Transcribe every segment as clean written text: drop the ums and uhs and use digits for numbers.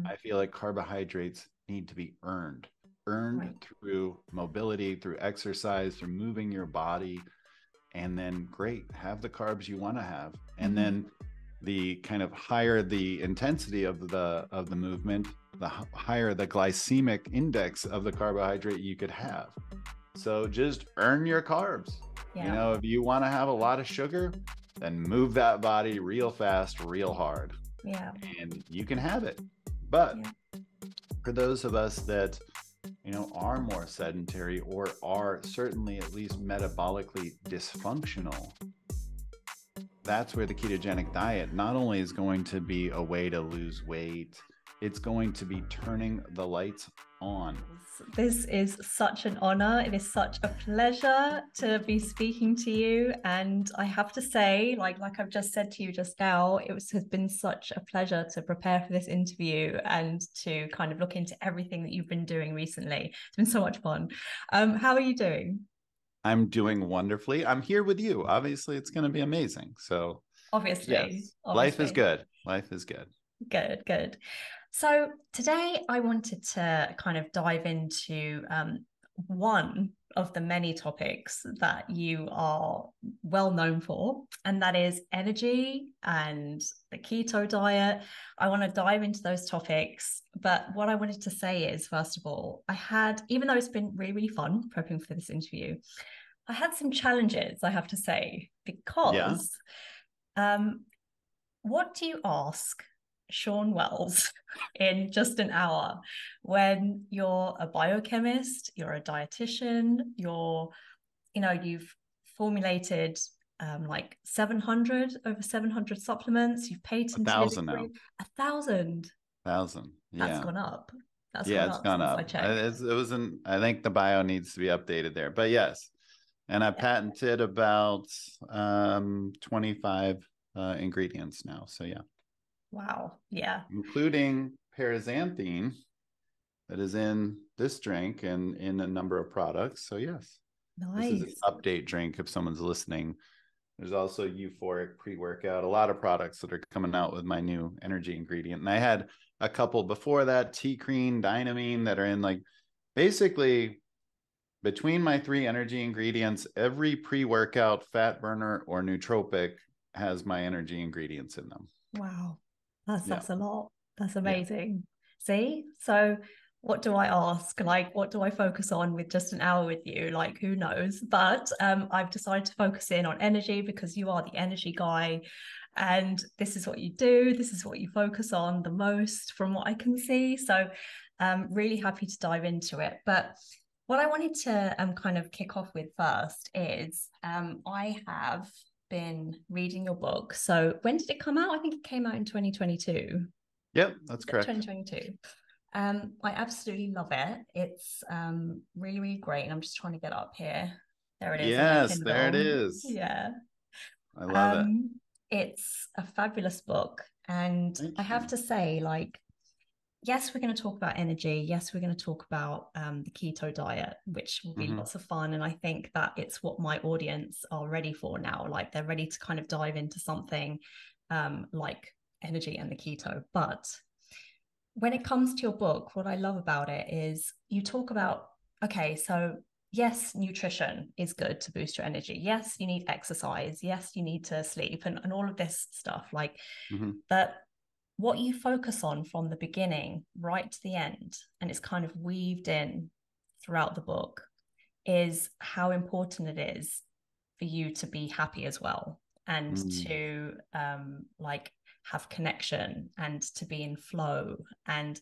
I feel like carbohydrates need to be earned Right. through mobility, through exercise, through moving your body. And then great, have the carbs you want to have. And Hmm. then the kind of higher the intensity of the movement, the higher the glycemic index of the carbohydrate you could have. So just earn your carbs. You Yeah. know, if you want to have a lot of sugar, then move that body real fast, real hard, Yeah. and you can have it. But Yeah. for those of us that, you know, are more sedentary or are certainly at least metabolically dysfunctional, that's where the ketogenic diet not only is going to be a way to lose weight, it's going to be turning the lights on. This is such an honor. It is such a pleasure to be speaking to you. And I have to say, like I've just said to you just now, has been such a pleasure to prepare for this interview and to kind of look into everything that you've been doing recently. It's been so much fun. How are you doing? I'm doing wonderfully. I'm here with you. Obviously, it's going to be amazing. So, Obviously, yes, life is obviously. good. Life is good. Good, good. So today I wanted to kind of dive into one of the many topics that you are well known for, and that is energy and the keto diet. I want to dive into those topics. But what I wanted to say is, first of all, even though it's been really, really fun prepping for this interview, I had some challenges, I have to say, Yeah. because um, what do you ask Shawn Wells in just an hour when you're a biochemist, you're a dietitian, you've formulated like 700, over 700 supplements, you've A patented thousand now. 1,000. Thousand. That's Yeah. gone up. That's Yeah, gone it's up gone since I up. checked. It was an, I think the bio needs to be updated there. But yes. And I Yeah. patented about 25 ingredients now. So yeah, Wow. Yeah. including paraxanthine that is in this drink and in a number of products. So yes, this is an Nice. update drink if someone's listening. There's also euphoric pre-workout, a lot of products that are coming out with my new energy ingredient. And I had a couple before that, T-cream, dynamine, that are in like basically between my three energy ingredients, every pre-workout, fat burner, or nootropic has my energy ingredients in them. Wow. Yeah. That's a lot. That's Yeah. amazing. See? So what do I ask? Like, what do I focus on with just an hour with you? Like, who knows? But I've decided to focus in on energy because you are the energy guy. And this is what you do. This is what you focus on the most from what I can see. So I'm really happy to dive into it. But what I wanted to kind of kick off with first is I have been reading your book. So when did it come out? I think it came out in 2022. Yep, that's correct. 2022. I absolutely love it. It's really, really great. And I'm just trying to get up here. There it is on my Yes, there it Kindle. is. Yeah. I love it. Um, it's a fabulous book. And I Thank have you. to say, like, yes, we're going to talk about energy. Yes, we're going to talk about the keto diet, which will be Mm-hmm. lots of fun. And I think that it's what my audience are ready for now. Like they're ready to kind of dive into something like energy and the keto. But when it comes to your book, what I love about it is you talk about, okay, so yes, nutrition is good to boost your energy. Yes, you need exercise. Yes, you need to sleep and all of this stuff. Like, Mm-hmm. but what you focus on from the beginning right to the end, and it's kind of weaved in throughout the book, is how important it is for you to be happy as well and Mm-hmm. to like have connection and to be in flow and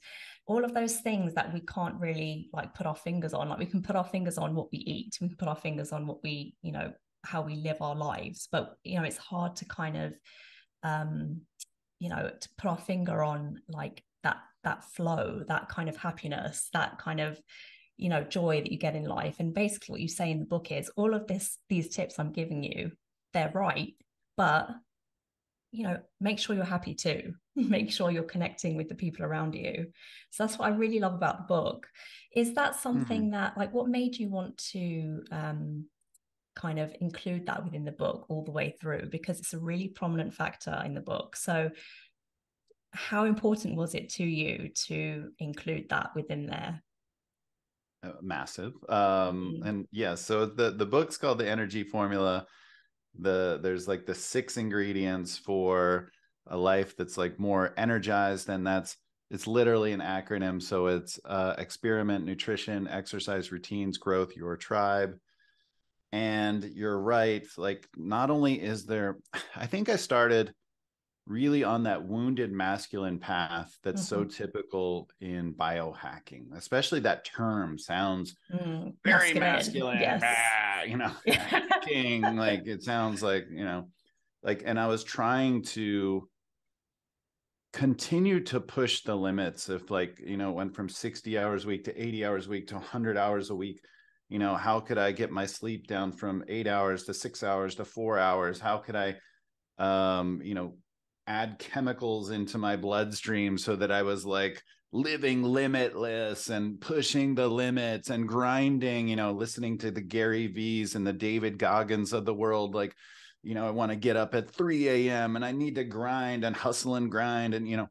all of those things that we can't really like put our fingers on. Like we can put our fingers on what we eat, we can put our fingers on what we, how we live our lives, but it's hard to kind of um to put our finger on like that flow, that kind of happiness, that kind of joy that you get in life. And basically what you say in the book is all of these tips I'm giving you, they're right, but make sure you're happy too. Make sure you're connecting with the people around you. So that's what I really love about the book. Is that Mm-hmm. something that, like, what made you want to kind of include that within the book all the way through? Because it's a really prominent factor in the book. So how important was it to you to include that within there? Massive. And yeah, so the book's called The Energy Formula. There's like the 6 ingredients for a life that's like more energized, and it's literally an acronym. So it's experiment, nutrition, exercise routines, growth, your tribe. And you're right, like not only is there, I think I started really on that wounded masculine path that's so typical in biohacking, especially that term sounds very masculine, Yes. hacking, like it sounds like, like, and I was trying to continue to push the limits of like, went from 60 hours a week to 80 hours a week to 100 hours a week. How could I get my sleep down from 8 hours to 6 hours to 4 hours? How could I, add chemicals into my bloodstream so that I was like living limitless and pushing the limits and grinding, listening to the Gary V's and the David Goggins of the world. Like, I want to get up at 3 a.m. and I need to grind and hustle and grind. And,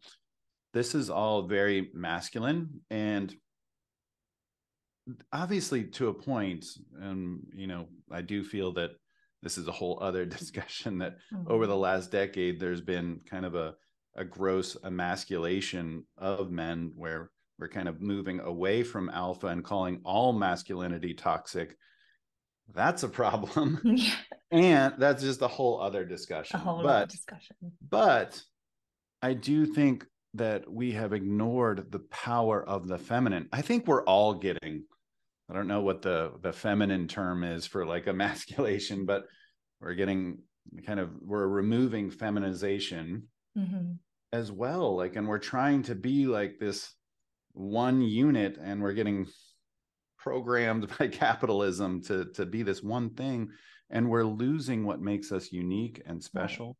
this is all very masculine and obviously to a point. And, I do feel that this is a whole other discussion that over the last decade, there's been kind of a gross emasculation of men where we're kind of moving away from alpha and calling all masculinity toxic. That's a problem. Yeah. And that's just a whole other discussion. A whole other discussion. But I do think that we have ignored the power of the feminine. I think we're all getting, I don't know what the feminine term is for like emasculation, but we're getting we're removing feminization as well. Like, and we're trying to be like this one unit, and we're getting programmed by capitalism to be this one thing, and we're losing what makes us unique and special. Right.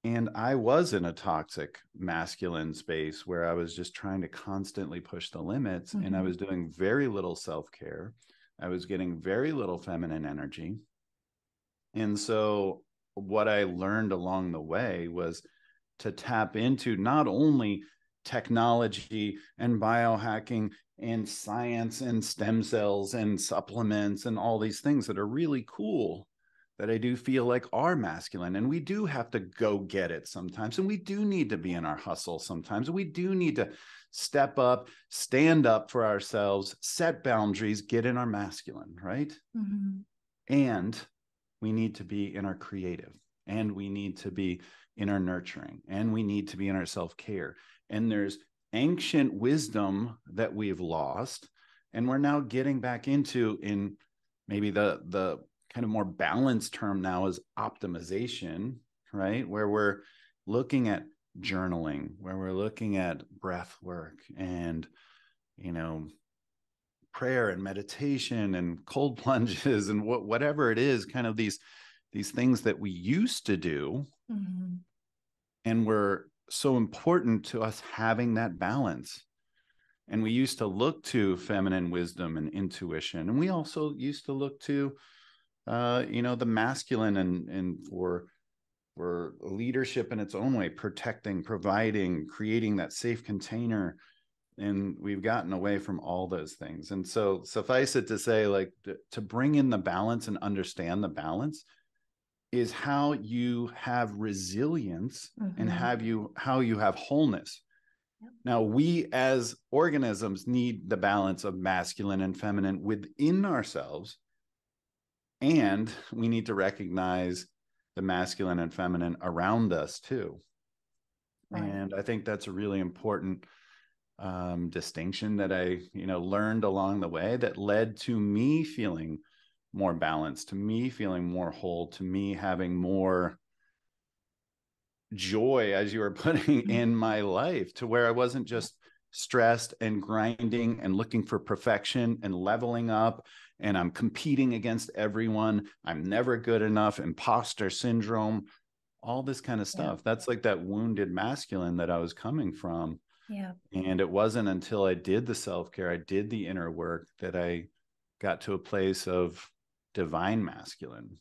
And I was in a toxic masculine space where I was just trying to constantly push the limits, and I was doing very little self-care. I was getting very little feminine energy. And so what I learned along the way was to tap into not only technology and biohacking and science and stem cells and supplements and all these things that are really cool, that I do feel like are masculine. And we do have to go get it sometimes. And we do need to be in our hustle sometimes. We do need to step up, stand up for ourselves, set boundaries, get in our masculine, right? And we need to be in our creative, and we need to be in our nurturing, and we need to be in our self-care. And there's ancient wisdom that we've lost, and we're now getting back into, in maybe the kind of more balanced term now is optimization, right? Where we're looking at journaling, where we're looking at breath work and, prayer and meditation and cold plunges and whatever it is, kind of these things that we used to do and were so important to us having that balance. And we used to look to feminine wisdom and intuition, and we also used to look to the masculine and for leadership in its own way, protecting, providing, creating that safe container. And we've gotten away from all those things. And so suffice it to say, like, to bring in the balance and understand the balance is how you have resilience and how you have wholeness. Yep. Now, we as organisms need the balance of masculine and feminine within ourselves. And we need to recognize the masculine and feminine around us too. Right. And I think that's a really important distinction that I, learned along the way that led to me feeling more balanced, to me feeling more whole, to me having more joy, as you were putting in my life, to where I wasn't just stressed and grinding and looking for perfection and leveling up, and I'm competing against everyone. I'm never good enough, imposter syndrome, all this kind of stuff. Yeah. That's like that wounded masculine that I was coming from. Yeah. And it wasn't until I did the self-care, I did the inner work, that I got to a place of divine masculine.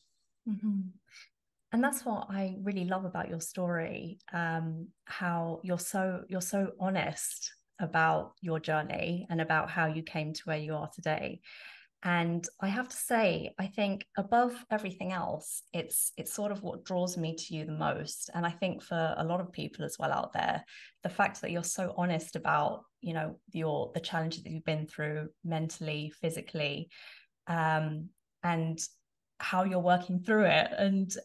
And that's what I really love about your story, how you're so honest about your journey and about how you came to where you are today. And I have to say, I think above everything else, it's sort of what draws me to you the most. And I think for a lot of people as well out there, the fact that you're so honest about, you know, the challenges that you've been through mentally, physically, and how you're working through it, and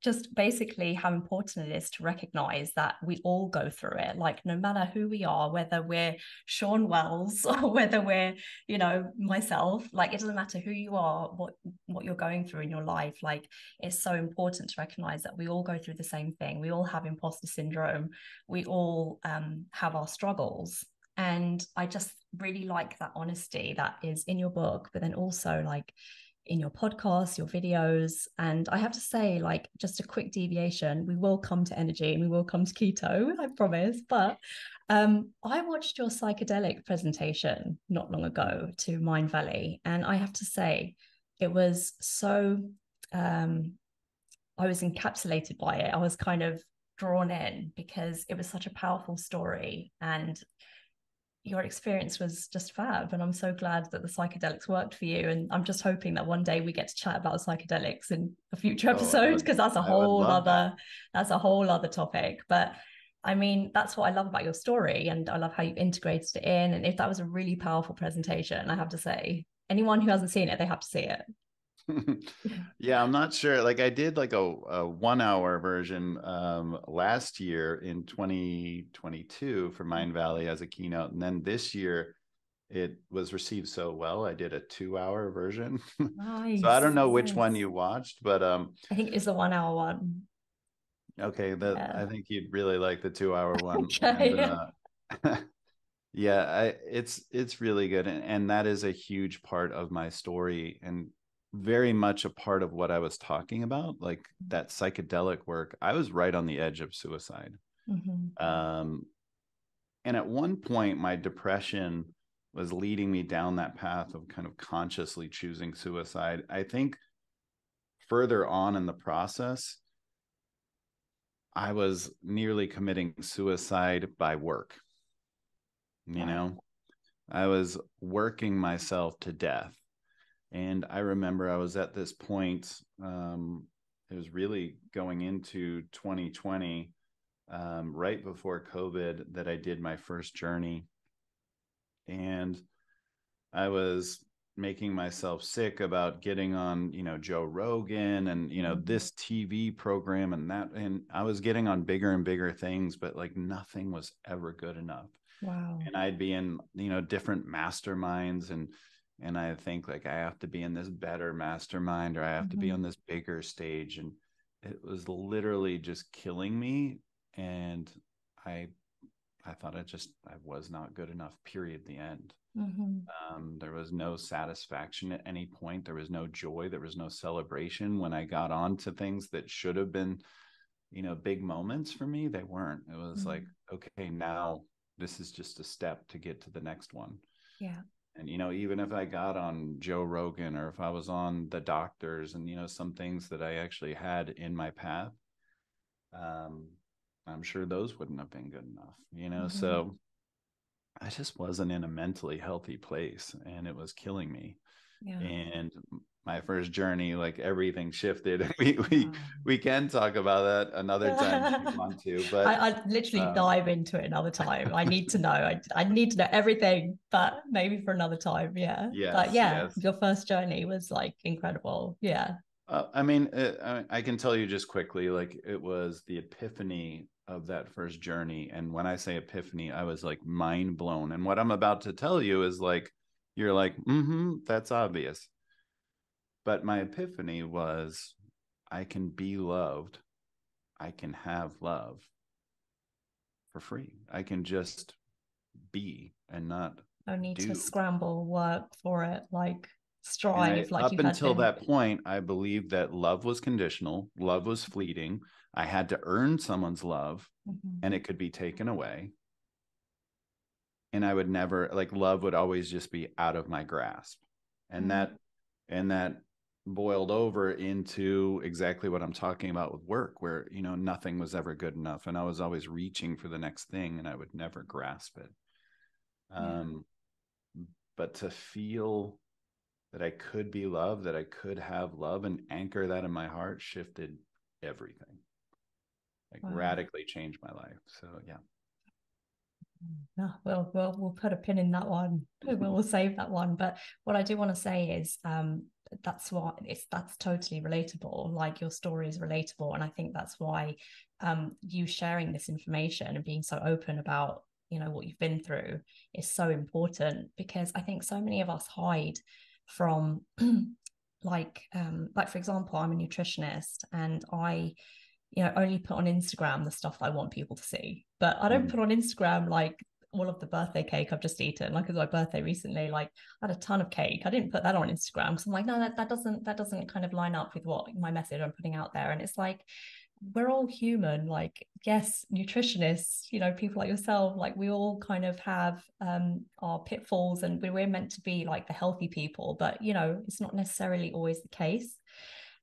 just basically how important it is to recognize that we all go through it, like no matter who we are, whether we're Shawn Wells or whether we're, you know, myself, like it doesn't matter who you are, what you're going through in your life. Like it's so important to recognize that we all go through the same thing. We all have imposter syndrome. We all have our struggles. And I just really like that honesty that is in your book, but then also like in your podcast, your videos. And I have to say, like, just a quick deviation, we will come to energy and we will come to keto, I promise. But I watched your psychedelic presentation not long ago to Mind Valley. And I have to say, it was so, I was encapsulated by it. I was kind of drawn in because it was such a powerful story. And your experience was just fab, and I'm so glad that the psychedelics worked for you. And I'm just hoping that one day we get to chat about psychedelics in a future episode, because I would love that. that's a whole other topic. But I mean, that's what I love about your story, and I love how you integrated it in. And if that was a really powerful presentation, I have to say, anyone who hasn't seen it, they have to see it. Yeah, I'm not sure. Like I did like a 1 hour version last year in 2022 for Mind Valley as a keynote. And then this year it was received so well, I did a 2 hour version. So I don't Nice. know which one Nice. you watched, but I think it's the 1 hour one. okay, that Yeah. I think you'd really like the 2 hour one. And Okay. yeah, it's really good. And that is a huge part of my story, and very much a part of what I was talking about, like that psychedelic work. I was right on the edge of suicide. Mm-hmm. Um, and at one point, my depression was leading me down that path of kind of consciously choosing suicide. I think further on in the process, I was nearly committing suicide by work. You Right. know, I was working myself to death. And I remember I was at this point, it was really going into 2020, right before COVID, that I did my first journey. And I was making myself sick about getting on, you know, Joe Rogan and, you know, Mm-hmm. this TV program and that. And I was getting on bigger and bigger things, but like nothing was ever good enough. Wow. And I'd be in, you know, different masterminds, and I think like I have to be in this better mastermind, or I have to be Mm-hmm. on this bigger stage. And it was literally just killing me. And I I thought I was not good enough, period, the end. Mm-hmm. There was no satisfaction at any point. There was no joy. There was no celebration when I got on to things that should have been, you know, big moments for me. They weren't. It was like, Mm. okay, now this is just a step to get to the next one. Yeah. And, you know, even if I got on Joe Rogan, or if I was on the doctors and, you know, some things that I actually had in my path, um, I'm sure those wouldn't have been good enough, you know? Mm-hmm. So I just wasn't in a mentally healthy place, and it was killing me. Yeah. And my first journey, like everything shifted. We Wow. we can talk about that another time if you I, want to, but I'd literally um, dive into it another time. I need to know. I need to know everything, but maybe for another time. Yeah. But yes, yeah, yes. your first journey was like incredible. Yeah. I mean, I can tell you just quickly, like it was the epiphany of that first journey. And when I say epiphany, I was like mind blown. And what I'm about to tell you is like, you're like, that's obvious. But my epiphany was, I can be loved. I can have love for free. I can just be and not No need to do. scramble, work for it, like And strive like you up had until been. that point, I believed that love was conditional, love was fleeting. I had to earn someone's love, Mm-hmm. and it could be taken away. And I would never, like, love would always just be out of my grasp. And Mm-hmm. that boiled over into exactly what I'm talking about with work, where, you know, nothing was ever good enough. And I was always reaching for the next thing and I would never grasp it. Yeah. But to feel that I could be loved, that I could have love and anchor that in my heart shifted everything, like Wow. radically changed my life. So yeah. No, we'll put a pin in that one. We'll save that one. But what I do want to say is that's totally relatable. Like your story is relatable. And I think that's why you sharing this information and being so open about, you know, what you've been through is so important, because I think so many of us hide from like for example, I'm a nutritionist and I, you know, only put on Instagram the stuff that I want people to see. But I don't put on Instagram like all of the birthday cake I've just eaten. Like it was my birthday recently, like I had a ton of cake. I didn't put that on Instagram because I'm like, no, that doesn't kind of line up with what my message I'm putting out there. And it's like, we're all human. Like, yes, nutritionists, you know, people like yourself, like we all kind of have our pitfalls, and we're meant to be like the healthy people, but you know, it's not necessarily always the case.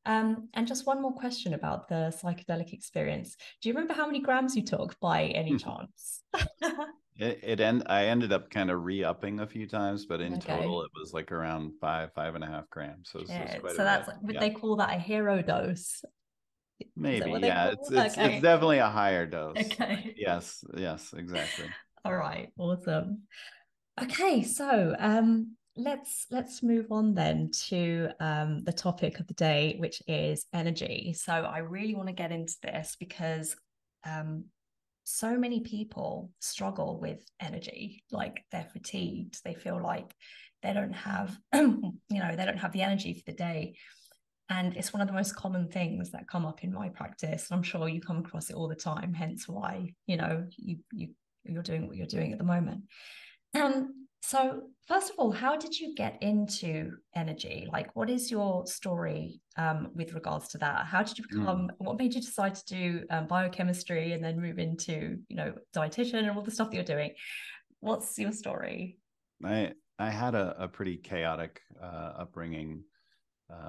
And just one more question about the psychedelic experience. Do you remember how many grams you took by any chance? I ended up kind of re-upping a few times, but in Okay. total it was like around 5.5 grams. So it's Shit. quite So a bit. that's, would Yeah. they call that a hero dose? Is that Maybe. what they Yeah. call? It's Okay. definitely a higher dose. Okay. Yes. Yes, exactly. All right. Awesome. Okay, so let's move on then to the topic of the day, which is energy. So I really want to get into this because um, so many people struggle with energy. Like they're fatigued, they feel like they don't have, they don't have the energy for the day. And it's one of the most common things that come up in my practice. I'm sure you come across it all the time, hence why, you know, you're doing what you're doing at the moment. So first of all, how did you get into energy? Like, what is your story with regards to that? How did you Mm. become, what made you decide to do biochemistry and then move into, you know, dietitian and all the stuff that you're doing? What's your story? I had a pretty chaotic upbringing.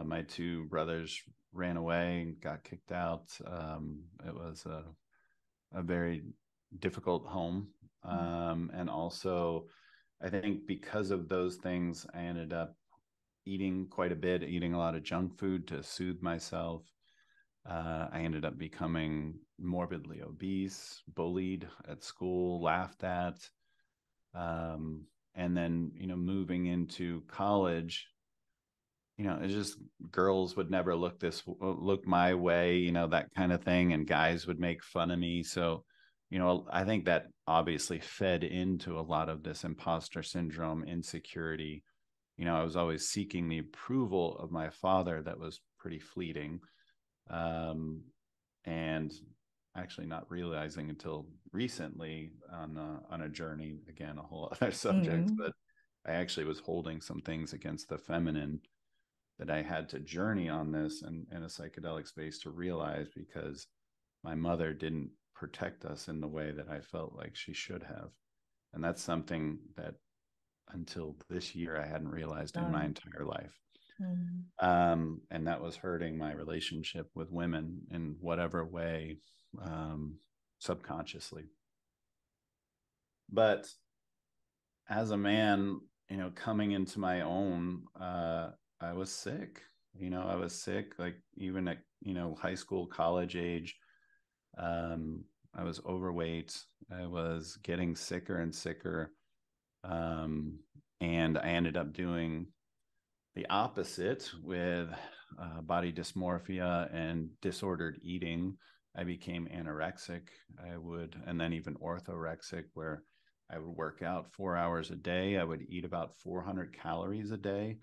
My two brothers ran away, got kicked out. It was a very difficult home. And also, I think because of those things, I ended up eating quite a bit, eating a lot of junk food to soothe myself. I ended up becoming morbidly obese, bullied at school, laughed at. And then, you know, moving into college, you know, it's just girls would never look my way, you know, that kind of thing. And guys would make fun of me. So, you know, I think that obviously fed into a lot of this imposter syndrome, insecurity. You know, I was always seeking the approval of my father that was pretty fleeting. Um, and actually not realizing until recently on a journey, again, a whole other subject, Mm. but I actually was holding some things against the feminine that I had to journey on this and in a psychedelic space to realize, because my mother didn't protect us in the way that I felt like she should have. And that's something that until this year I hadn't realized in my No. entire life. Mm. And that was hurting my relationship with women in whatever way, subconsciously. But as a man, you know, coming into my own, I was sick. You know, I was sick, like even at, you know, high school, college age. I was overweight. I was getting sicker and sicker. And I ended up doing the opposite with body dysmorphia and disordered eating. I became anorexic. And then even orthorexic, where I would work out 4 hours a day. I would eat about 400 calories a day.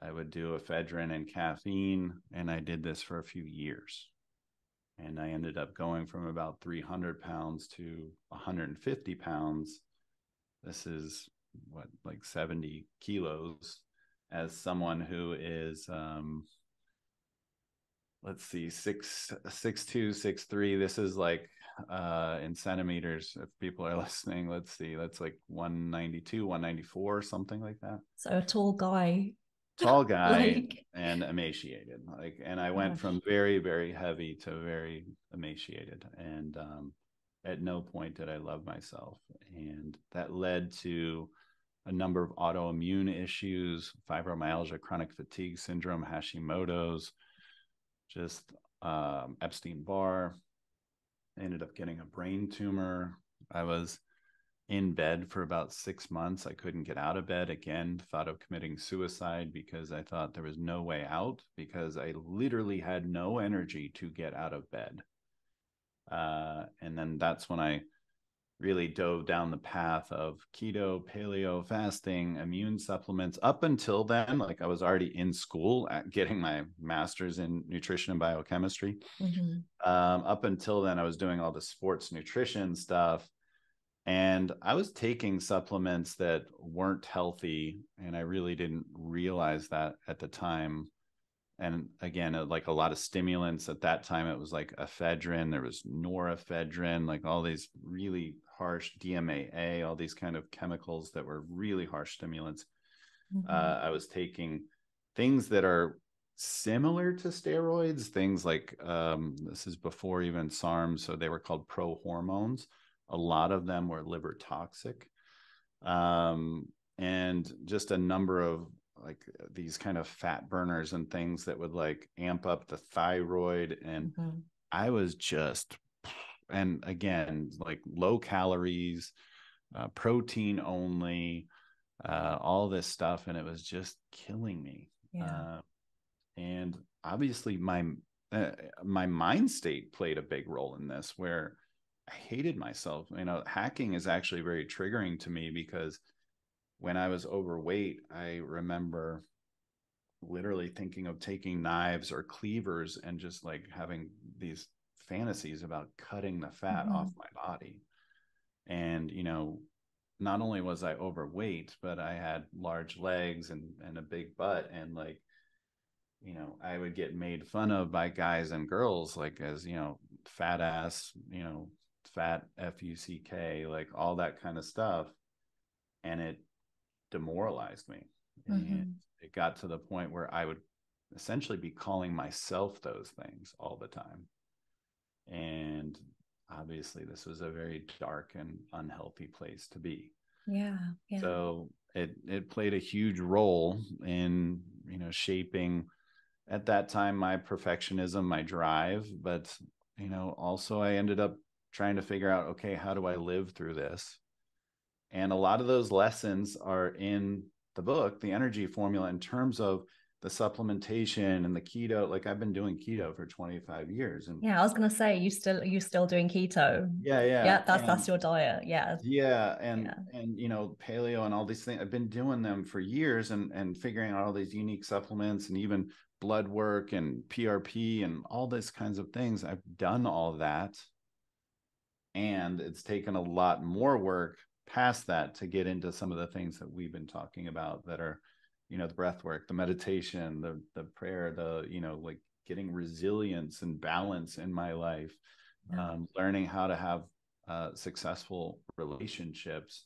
I would do ephedrine and caffeine, and I did this for a few years. And I ended up going from about 300 pounds to 150 pounds. This is what, like 70 kilos, as someone who is let's see, 6'2", 6'3". This is like in centimeters, if people are listening. Let's see, that's like 192, 194, something like that. So a tall guy. tall guy Like, and emaciated. Like, and I went gosh. from very, very heavy to very emaciated. And at no point did I love myself. And that led to a number of autoimmune issues, fibromyalgia, chronic fatigue syndrome, Hashimoto's, just Epstein-Barr. I ended up getting a brain tumor. I was in bed for about 6 months. I couldn't get out of bed again, thought of committing suicide because I thought there was no way out because I literally had no energy to get out of bed. And then that's when I really dove down the path of keto, paleo, fasting, immune supplements. Up until then, like I was already in school at getting my master's in nutrition and biochemistry. Mm-hmm. Up until then, I was doing all the sports nutrition stuff. And I was taking supplements that weren't healthy. And I really didn't realize that at the time. And again, like a lot of stimulants at that time, it was like ephedrine, there was norepinephrine, like all these really harsh DMAA, all these kind of chemicals that were really harsh stimulants. Mm-hmm. I was taking things that are similar to steroids, things like this is before even SARMs, so they were called prohormones. A lot of them were liver toxic, and just a number of like these kind of fat burners and things that would like amp up the thyroid. And Mm-hmm. I was just, and again, like low calories, protein only, all this stuff, and it was just killing me. Yeah. And obviously my mind state played a big role in this, where I hated myself. You know, hacking is actually very triggering to me because when I was overweight, I remember literally thinking of taking knives or cleavers and just like having these fantasies about cutting the fat Mm-hmm. off my body. And, you know, not only was I overweight, but I had large legs and a big butt. And like, you know, I would get made fun of by guys and girls, like as, you know, fat ass, you know, fat FUCK, like all that kind of stuff. And it demoralized me. And Mm-hmm. it got to the point where I would essentially be calling myself those things all the time. And obviously, this was a very dark and unhealthy place to be. Yeah. Yeah. So it played a huge role in, you know, shaping at that time my perfectionism, my drive. But, you know, also I ended up trying to figure out, okay, how do I live through this? And a lot of those lessons are in the book, The Energy Formula, in terms of the supplementation and the keto. Like I've been doing keto for 25 years. And Yeah, I was gonna say you still doing keto. yeah, yeah. Yeah, that's your diet. Yeah. Yeah, Yeah. and you know, paleo and all these things. I've been doing them for years and figuring out all these unique supplements and even blood work and PRP and all these kinds of things. I've done all that. And it's taken a lot more work past that to get into some of the things that we've been talking about that are, you know, the breath work, the meditation, the prayer, the, you know, like getting resilience and balance in my life, Yeah. learning how to have successful relationships,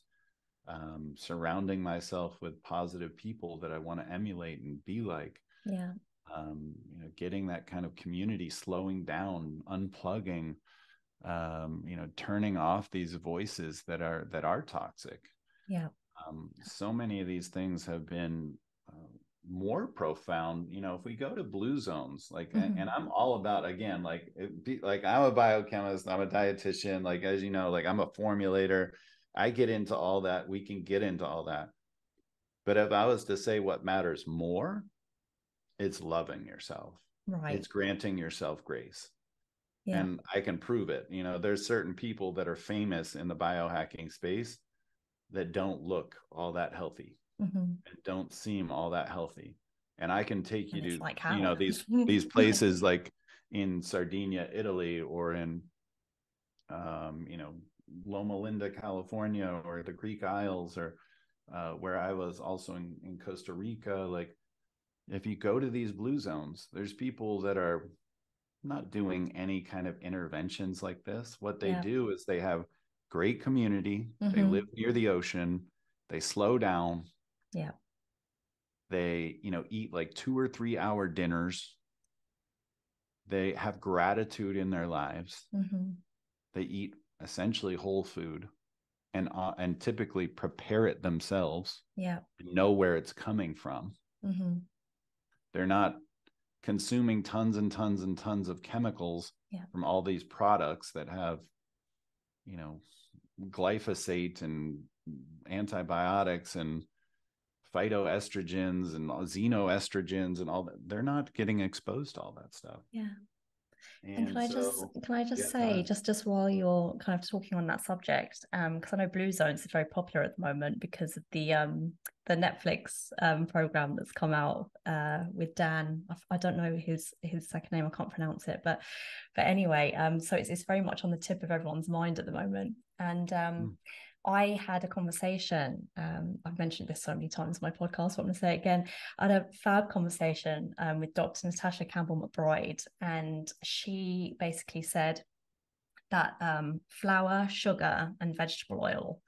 surrounding myself with positive people that I want to emulate and be like. Yeah. You know, getting that kind of community, slowing down, unplugging, you know, turning off these voices that are toxic. Yeah. So many of these things have been more profound. You know, if we go to blue zones, like, and Mm-hmm. I'm all about, again, like, like I'm a biochemist, I'm a dietitian, like, as you know, like I'm a formulator. I get into all that. We can get into all that. But if I was to say what matters more, it's loving yourself. Right. It's granting yourself grace. Yeah. And I can prove it. You know, there's certain people that are famous in the biohacking space that don't look all that healthy Mm-hmm. and don't seem all that healthy. And I can take you And it's to, like you how? know, these places like in Sardinia, Italy, or in you know, Loma Linda, California, or the Greek Isles, or where I was also in Costa Rica. Like if you go to these blue zones, there's people that are not doing any kind of interventions like this. What they Yeah. do is they have great community. They live Mm-hmm. near the ocean. They slow down. Yeah. They, eat like 2 or 3 hour dinners. They have gratitude in their lives. Mm-hmm. They eat essentially whole food and typically prepare it themselves. Yeah. Know where it's coming from. Mm-hmm. They're not consuming tons and tons and tons of chemicals from all these products that have, glyphosate and antibiotics and phytoestrogens and xenoestrogens and all that. They're not getting exposed to all that stuff. Yeah. And And can I just say, just while you're kind of talking on that subject, because I know Blue Zones is very popular at the moment because of the Netflix program that's come out with Dan. I don't know his second name, I can't pronounce it, but anyway, so it's very much on the tip of everyone's mind at the moment. And I had a conversation. I've mentioned this so many times in my podcast, but I'm going to say it again. I had a fab conversation with Dr. Natasha Campbell McBride, and she basically said that flour, sugar, and vegetable oil,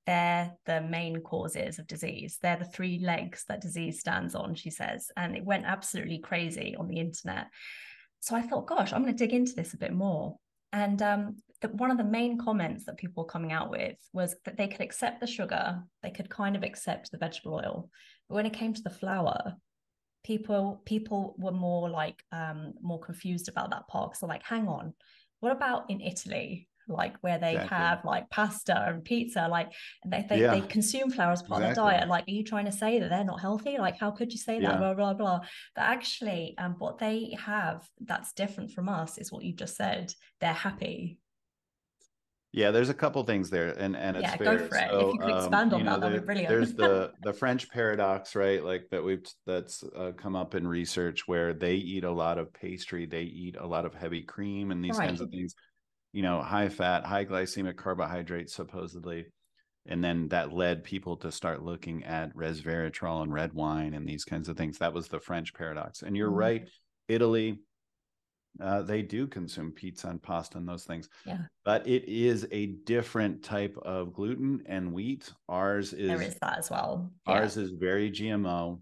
they're the main causes of disease. They're the three legs that disease stands on, she says. And it went absolutely crazy on the internet. So I thought, gosh, I'm going to dig into this a bit more. And one of the main comments that people were coming out with was that they could accept the sugar, they could kind of accept the vegetable oil, but when it came to the flour, people were more like more confused about that part. So like, hang on, what about in Italy? Like where they have like pasta and pizza, like they consume flour as part of their diet. Like, are you trying to say that they're not healthy? Like, how could you say that? Blah, blah, blah. But actually, what they have that's different from us is what you just said. They're happy. Yeah, there's a couple things there, and it's fair. Go for it. If you could expand on that, that'd be brilliant. There's the French paradox, right? Like that's come up in research where they eat a lot of pastry, they eat a lot of heavy cream, and these kinds of things. High fat, high glycemic carbohydrates, supposedly. And then that led people to start looking at resveratrol and red wine and these kinds of things. That was the French paradox. And you're right. Italy, they do consume pizza and pasta and those things. Yeah. But it is a different type of gluten and wheat. There is that as well. Ours is very GMO.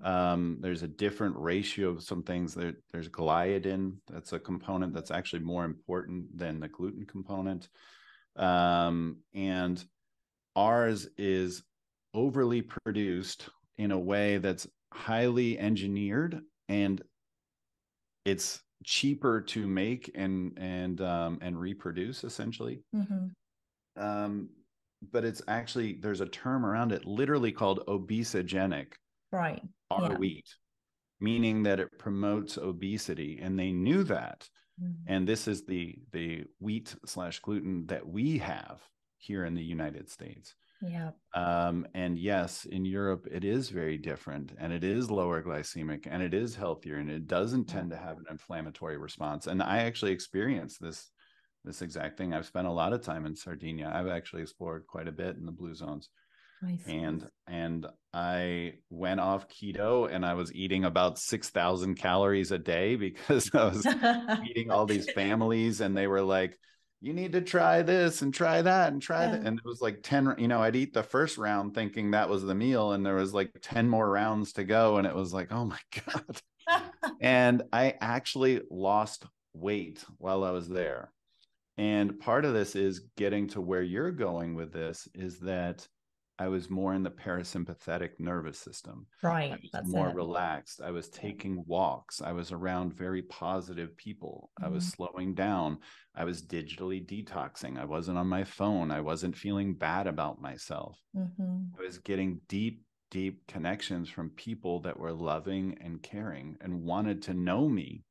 There's a different ratio of some things. There's gliadin. That's a component that's actually more important than the gluten component. And ours is overly produced in a way that's highly engineered, and it's cheaper to make and reproduce, essentially. But it's actually, there's a term around it literally called obesogenic. Right. Our wheat, meaning that it promotes obesity, and they knew that. And this is the wheat / gluten that we have here in the United States. Yeah. And yes, in Europe, it is very different, and it is lower glycemic, and it is healthier, and it doesn't tend to have an inflammatory response. And I actually experienced this exact thing. I've spent a lot of time in Sardinia. I've actually explored quite a bit in the blue zones. Nice. And I went off keto, and I was eating about 6,000 calories a day because I was eating all these families, and they were like, you need to try this and try that and try that. And it was like 10, I'd eat the first round thinking that was the meal, and there was like 10 more rounds to go. And it was like, oh my God. And I actually lost weight while I was there. And part of this is getting to where you're going with this, is that I was more in the parasympathetic nervous system. Right. I was more relaxed. I was taking walks. I was around very positive people. I was slowing down. I was digitally detoxing. I wasn't on my phone. I wasn't feeling bad about myself. I was getting deep connections from people that were loving and caring and wanted to know me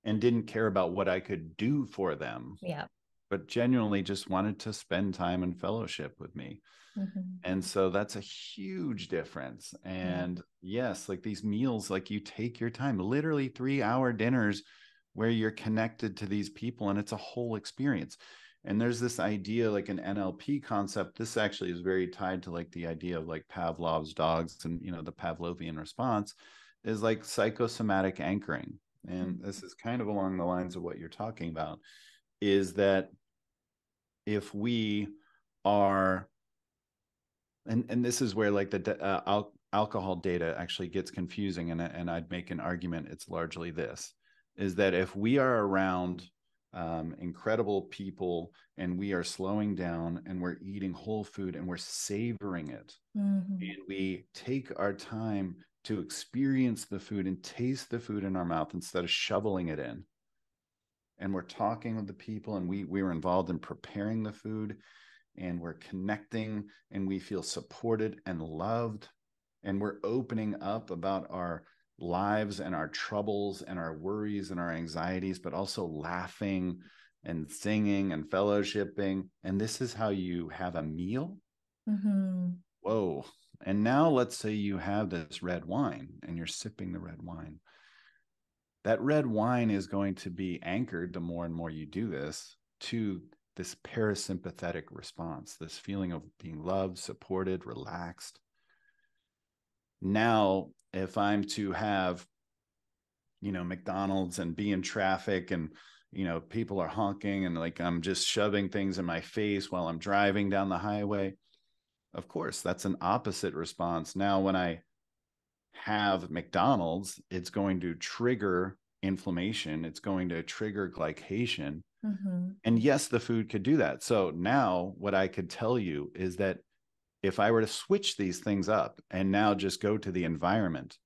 and didn't care about what I could do for them. Yeah. But genuinely just wanted to spend time in fellowship with me. And so that's a huge difference. And yes, like these meals, like you take your time, literally 3-hour dinners where you're connected to these people, and it's a whole experience. And there's this idea, like an NLP concept. This actually is very tied to like the idea of like Pavlov's dogs and, the Pavlovian response is like psychosomatic anchoring. And this is kind of along the lines of what you're talking about, is that if we are, and this is where like alcohol data actually gets confusing, and I'd make an argument it's largely this, is that if we are around incredible people and we are slowing down and we're eating whole food and we're savoring it, and we take our time to experience the food and taste the food in our mouth instead of shoveling it in, and we're talking with the people, and we were involved in preparing the food, and we're connecting, and we feel supported and loved, and we're opening up about our lives and our troubles and our worries and our anxieties, but also laughing and singing and fellowshipping. And this is how you have a meal. Whoa. And now let's say you have this red wine and you're sipping the red wine. That red wine is going to be anchored, the more and more you do this, to this parasympathetic response, this feeling of being loved, supported, relaxed. Now, if I'm to have, McDonald's and be in traffic and, people are honking and like I'm just shoving things in my face while I'm driving down the highway, of course, that's an opposite response. Now, when I have McDonald's, it's going to trigger inflammation. It's going to trigger glycation. And yes, the food could do that. So now what I could tell you is that if I were to switch these things up and now just go to the environment,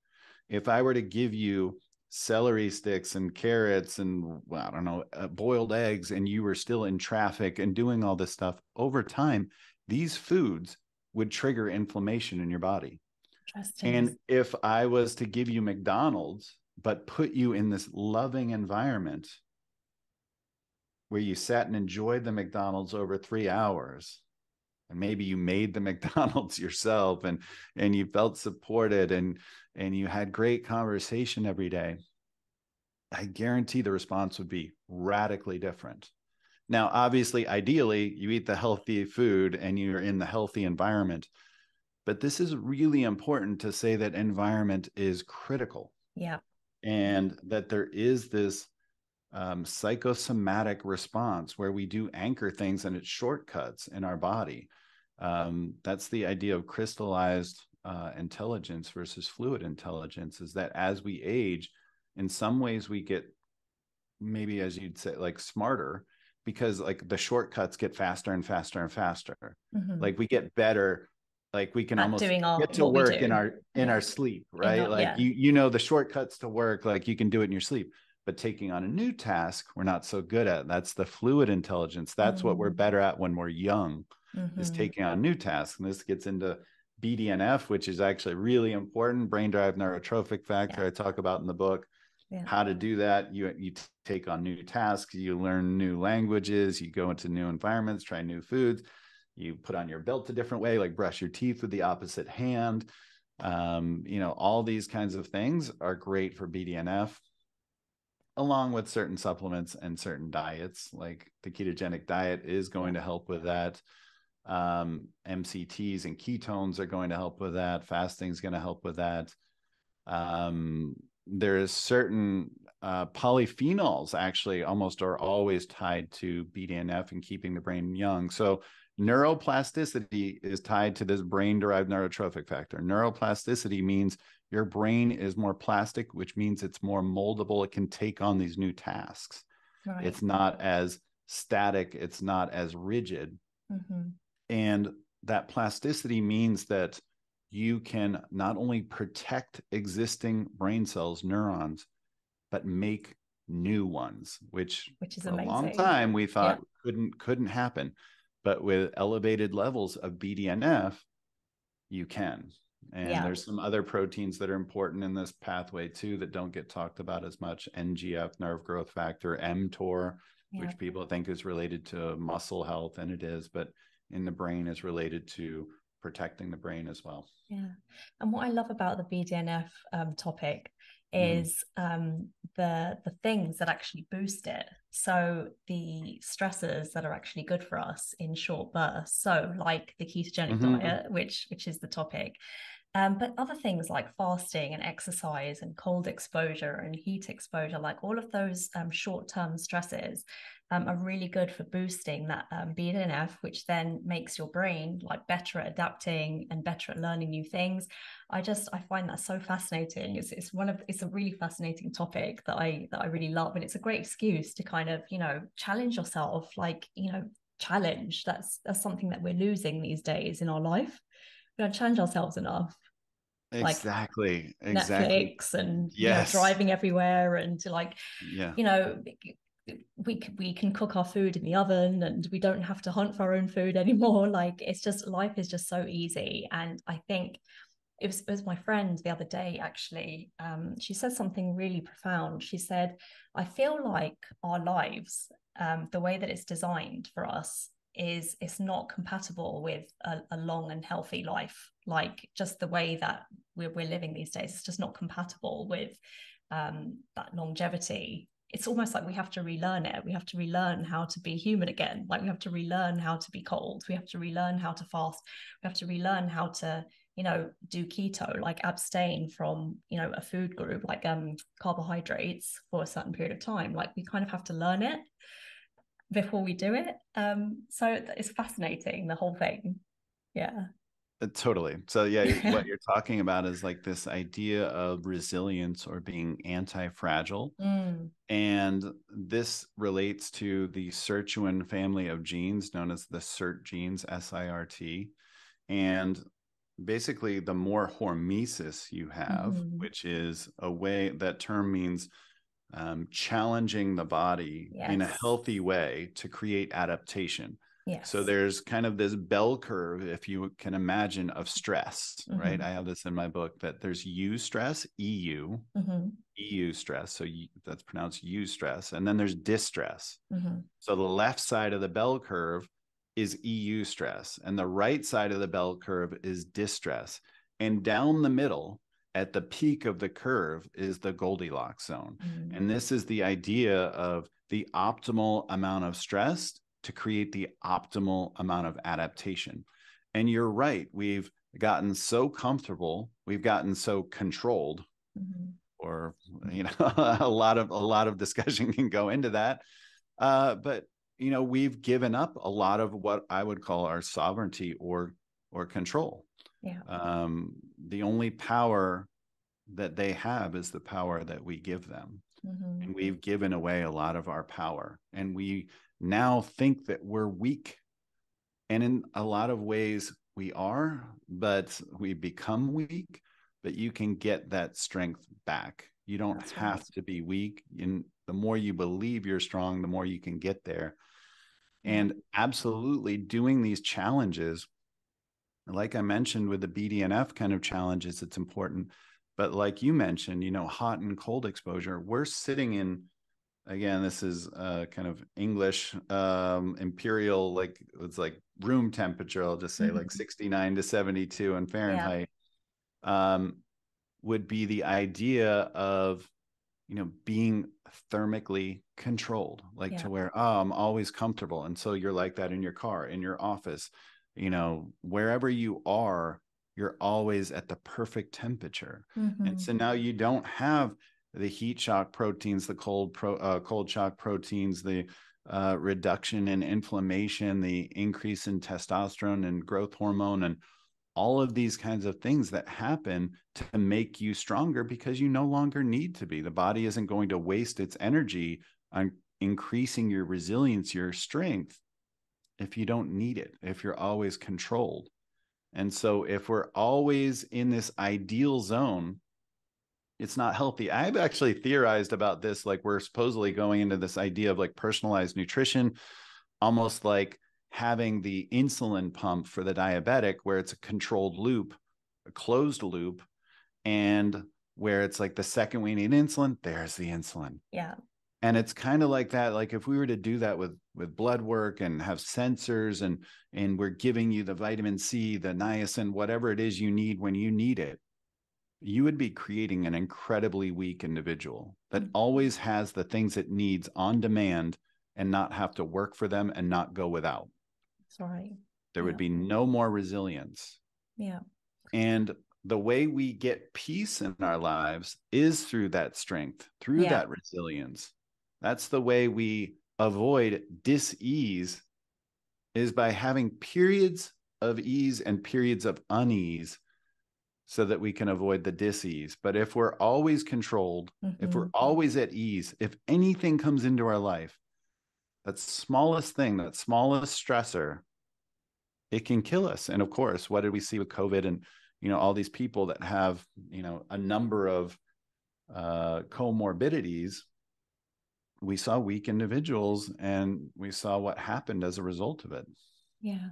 if I were to give you celery sticks and carrots and, well, I don't know, boiled eggs, and you were still in traffic and doing all this stuff, over time, these foods would trigger inflammation in your body. And if I was to give you McDonald's, but put you in this loving environment where you sat and enjoyed the McDonald's over 3 hours, and maybe you made the McDonald's yourself, and you felt supported, and you had great conversation every day, I guarantee the response would be radically different. Now, obviously, ideally, you eat the healthy food and you're in the healthy environment. But this is really important to say that environment is critical. Yeah. And that there is this psychosomatic response where we do anchor things and it's shortcuts in our body. That's the idea of crystallized intelligence versus fluid intelligence, is that as we age, in some ways we get, maybe as you'd say, like smarter, because like the shortcuts get faster and faster and faster. Like we get better. Like we can almost get to work in our sleep, right? Like the shortcuts to work, like you can do it in your sleep. But taking on a new task, we're not so good at. That's the fluid intelligence. That's what we're better at when we're young, is taking on new tasks. And this gets into BDNF, which is actually really important, brain derived neurotrophic factor. I talk about in the book. How to do that. You take on new tasks, you learn new languages, you go into new environments, try new foods. You put on your belt a different way, like brush your teeth with the opposite hand. All these kinds of things are great for BDNF, along with certain supplements and certain diets. Like the ketogenic diet is going to help with that. MCTs and ketones are going to help with that. Fasting is going to help with that. There is certain polyphenols actually almost are always tied to BDNF and keeping the brain young. So neuroplasticity is tied to this brain-derived neurotrophic factor. Neuroplasticity means your brain is more plastic, which means it's more moldable. It can take on these new tasks. Right. It's not as static. It's not as rigid. And that plasticity means that you can not only protect existing brain cells, neurons, but make new ones, which is for amazing. A long time we thought couldn't happen. But with elevated levels of BDNF, you can. And there's some other proteins that are important in this pathway too that don't get talked about as much. NGF, nerve growth factor, mTOR, which people think is related to muscle health, and it is, but in the brain is related to protecting the brain as well. Yeah. And what I love about the BDNF topic is the things that actually boost it. So the stressors that are actually good for us in short bursts, so like the ketogenic diet, which is the topic, but other things like fasting and exercise and cold exposure and heat exposure, like all of those short-term stresses are really good for boosting that BDNF, which then makes your brain like better at adapting and better at learning new things. I find that so fascinating. It's a really fascinating topic that I really love, and it's a great excuse to kind of, challenge yourself, like, challenge. That's something that we're losing these days in our life. We don't challenge ourselves enough, like Exactly. Netflix and Yes. driving everywhere, and like, Yeah. you know we can cook our food in the oven, and we don't have to hunt for our own food anymore. Like, it's just, life is just so easy. And I think it was my friend the other day, actually. She said something really profound. She said, I feel like our lives, the way that it's designed for us, is it's not compatible with a long and healthy life. Like, just the way that we're living these days, it's just not compatible with that longevity. It's almost like we have to relearn it. We have to relearn how to be human again. Like, we have to relearn how to be cold. We have to relearn how to fast. We have to relearn how to, do keto, like abstain from, a food group, like carbohydrates for a certain period of time. Like, we kind of have to learn it before we do it. So it's fascinating, the whole thing. Yeah. Totally. So yeah, what you're talking about is like this idea of resilience or being anti-fragile. And this relates to the sirtuin family of genes known as the SIRT genes, SIRT. And basically, the more hormesis you have, which is a way, that term means challenging the body in a healthy way to create adaptation. Yes. So there's kind of this bell curve, if you can imagine, of stress, right? I have this in my book, that there's eustress, EU stress. So that's pronounced eustress. And then there's distress. So the left side of the bell curve is EU stress, and the right side of the bell curve is distress. And down the middle, at the peak of the curve, is the Goldilocks zone. And this is the idea of the optimal amount of stress to create the optimal amount of adaptation. And you're right, we've gotten so comfortable, we've gotten so controlled, or a lot of discussion can go into that. But we've given up a lot of what I would call our sovereignty or control. The only power that they have is the power that we give them. And we've given away a lot of our power, and we now think that we're weak. And in a lot of ways we are, but we become weak. But you can get that strength back. You don't have to be weak. And the more you believe you're strong, the more you can get there. And absolutely, doing these challenges, like I mentioned with the BDNF kind of challenges, it's important. But like you mentioned, hot and cold exposure, we're sitting in, again, this is kind of English, imperial, like it's like room temperature, I'll just say like 69 to 72 in Fahrenheit, would be the idea of, being thermically controlled, like to where, I'm always comfortable. And so you're like that in your car, in your office, wherever you are, you're always at the perfect temperature. And so now you don't have the heat shock proteins, the cold shock proteins, the reduction in inflammation, the increase in testosterone and growth hormone, and all of these kinds of things that happen to make you stronger, because you no longer need to be. The body isn't going to waste its energy on increasing your resilience, your strength, if you don't need it, if you're always controlled. And so if we're always in this ideal zone, it's not healthy. I've actually theorized about this, like we're supposedly going into this idea of like personalized nutrition, almost like having the insulin pump for the diabetic, where it's a controlled loop, a closed loop, and where it's like the second we need insulin, there's the insulin. And it's kind of like that. Like if we were to do that with blood work and have sensors, and we're giving you the vitamin C, the niacin, whatever it is you need when you need it, you would be creating an incredibly weak individual that always has the things it needs on demand and not have to work for them and not go without. That's right. There would be no more resilience. Yeah. And the way we get peace in our lives is through that strength, through that resilience. That's the way we avoid dis-ease, is by having periods of ease and periods of unease so that we can avoid the dis-ease. But if we're always controlled, if we're always at ease, if anything comes into our life, that smallest thing, that smallest stressor, it can kill us. And of course, what did we see with COVID and, all these people that have, a number of comorbidities? We saw weak individuals and we saw what happened as a result of it. Yeah.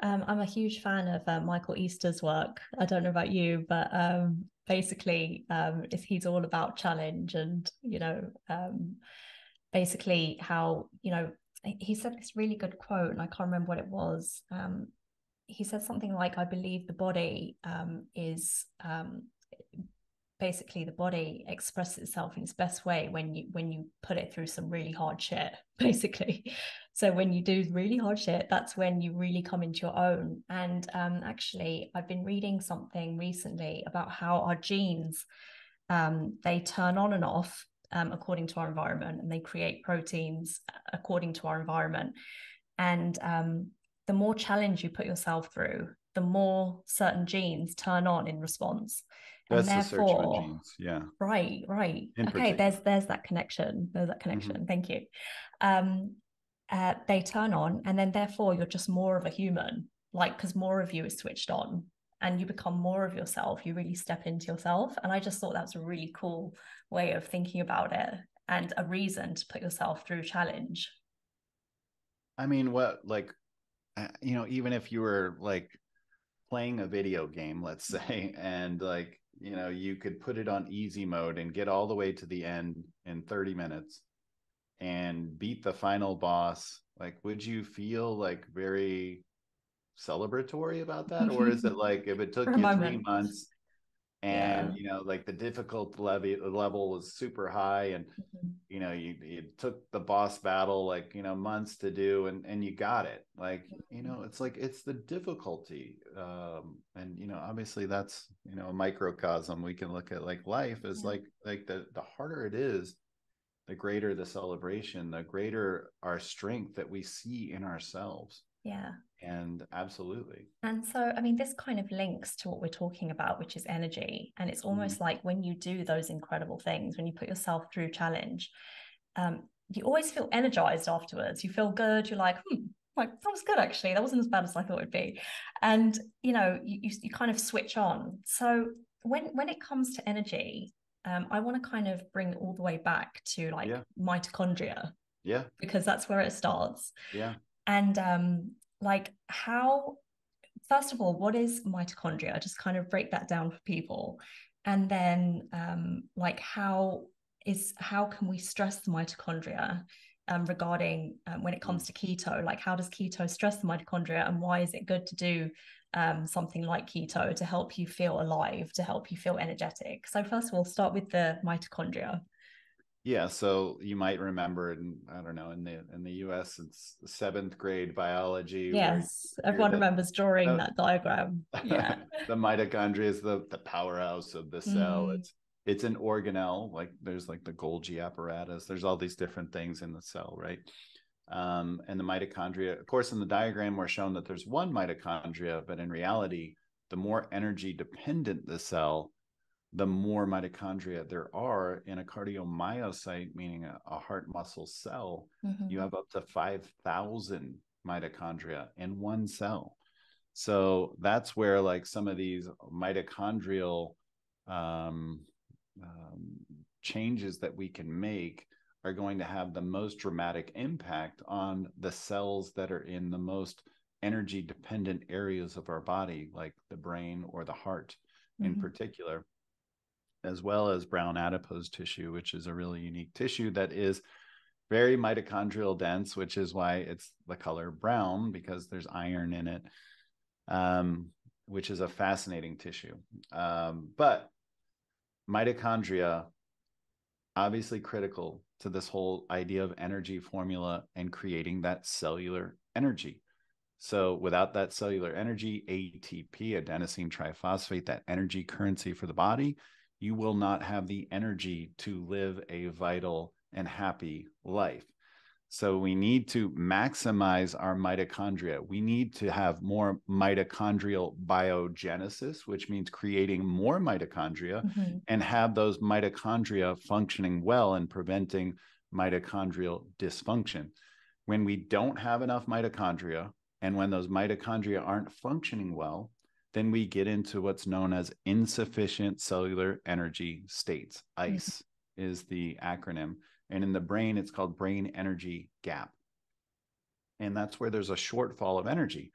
I'm a huge fan of Michael Easter's work. I don't know about you, but basically he's all about challenge and, basically how, he said this really good quote and I can't remember what it was. He said something like, I believe the body is basically the body expresses itself in its best way when you put it through some really hard shit, basically. So when you do really hard shit, that's when you really come into your own. And actually, I've been reading something recently about how our genes, they turn on and off according to our environment, and they create proteins according to our environment. And the more challenge you put yourself through, the more certain genes turn on in response. That's and therefore, the search on genes. Yeah. Right. In okay, particular. there's that connection. There's that connection. Thank you. They turn on, and then therefore you're just more of a human, like, because more of you is switched on and you become more of yourself. You really step into yourself. And I just thought that's a really cool way of thinking about it and a reason to put yourself through challenge. I mean, even if you were like playing a video game, let's say, and like, you could put it on easy mode and get all the way to the end in 30 minutes and beat the final boss, like, would you feel like very celebratory about that? Or is it like, if it took you 3 months and like the difficult level was super high and you took the boss battle like months to do and you got it, like it's like, it's the difficulty, and obviously that's a microcosm. We can look at like life is like the harder it is, the greater the celebration, the greater our strength that we see in ourselves. Yeah. And absolutely. And so, I mean, this kind of links to what we're talking about, which is energy. And it's almost like when you do those incredible things, when you put yourself through challenge, you always feel energized afterwards. You feel good. You're like, like, that was good, actually. That wasn't as bad as I thought it'd be. And, you kind of switch on. So when it comes to energy, I want to kind of bring it all the way back to like mitochondria. Yeah. Because that's where it starts. Yeah. And like, how, first of all, what is mitochondria? Just kind of break that down for people. And then like, how can we stress the mitochondria regarding when it comes to keto? Like, how does keto stress the mitochondria, and why is it good to do something like keto to help you feel alive, to help you feel energetic? So first of all, start with the mitochondria. Yeah, so you might remember, I don't know, in the US, it's 7th grade biology. Yes, everyone remembers drawing that diagram. Yeah, the mitochondria is the powerhouse of the cell. It's an organelle. Like, there's like the Golgi apparatus. There's all these different things in the cell, right? And the mitochondria, of course, in the diagram, we're shown that there's one mitochondria, but in reality, the more energy dependent the cell, the more mitochondria there are. In a cardiomyocyte, meaning a heart muscle cell, you have up to 5,000 mitochondria in one cell. So that's where like some of these mitochondrial changes that we can make are going to have the most dramatic impact on the cells that are in the most energy dependent areas of our body, like the brain or the heart in particular, as well as brown adipose tissue, which is a really unique tissue that is very mitochondrial dense, which is why it's the color brown, because there's iron in it, which is a fascinating tissue. But mitochondria, obviously critical to this whole idea of energy formula and creating that cellular energy. So without that cellular energy, ATP, adenosine triphosphate, that energy currency for the body, you will not have the energy to live a vital and happy life. So we need to maximize our mitochondria. We need to have more mitochondrial biogenesis, which means creating more mitochondria, Mm-hmm. and have those mitochondria functioning well and preventing mitochondrial dysfunction. When we don't have enough mitochondria, and when those mitochondria aren't functioning well, then we get into what's known as insufficient cellular energy states. ICE is the acronym. And in the brain, it's called brain energy gap. And that's where there's a shortfall of energy.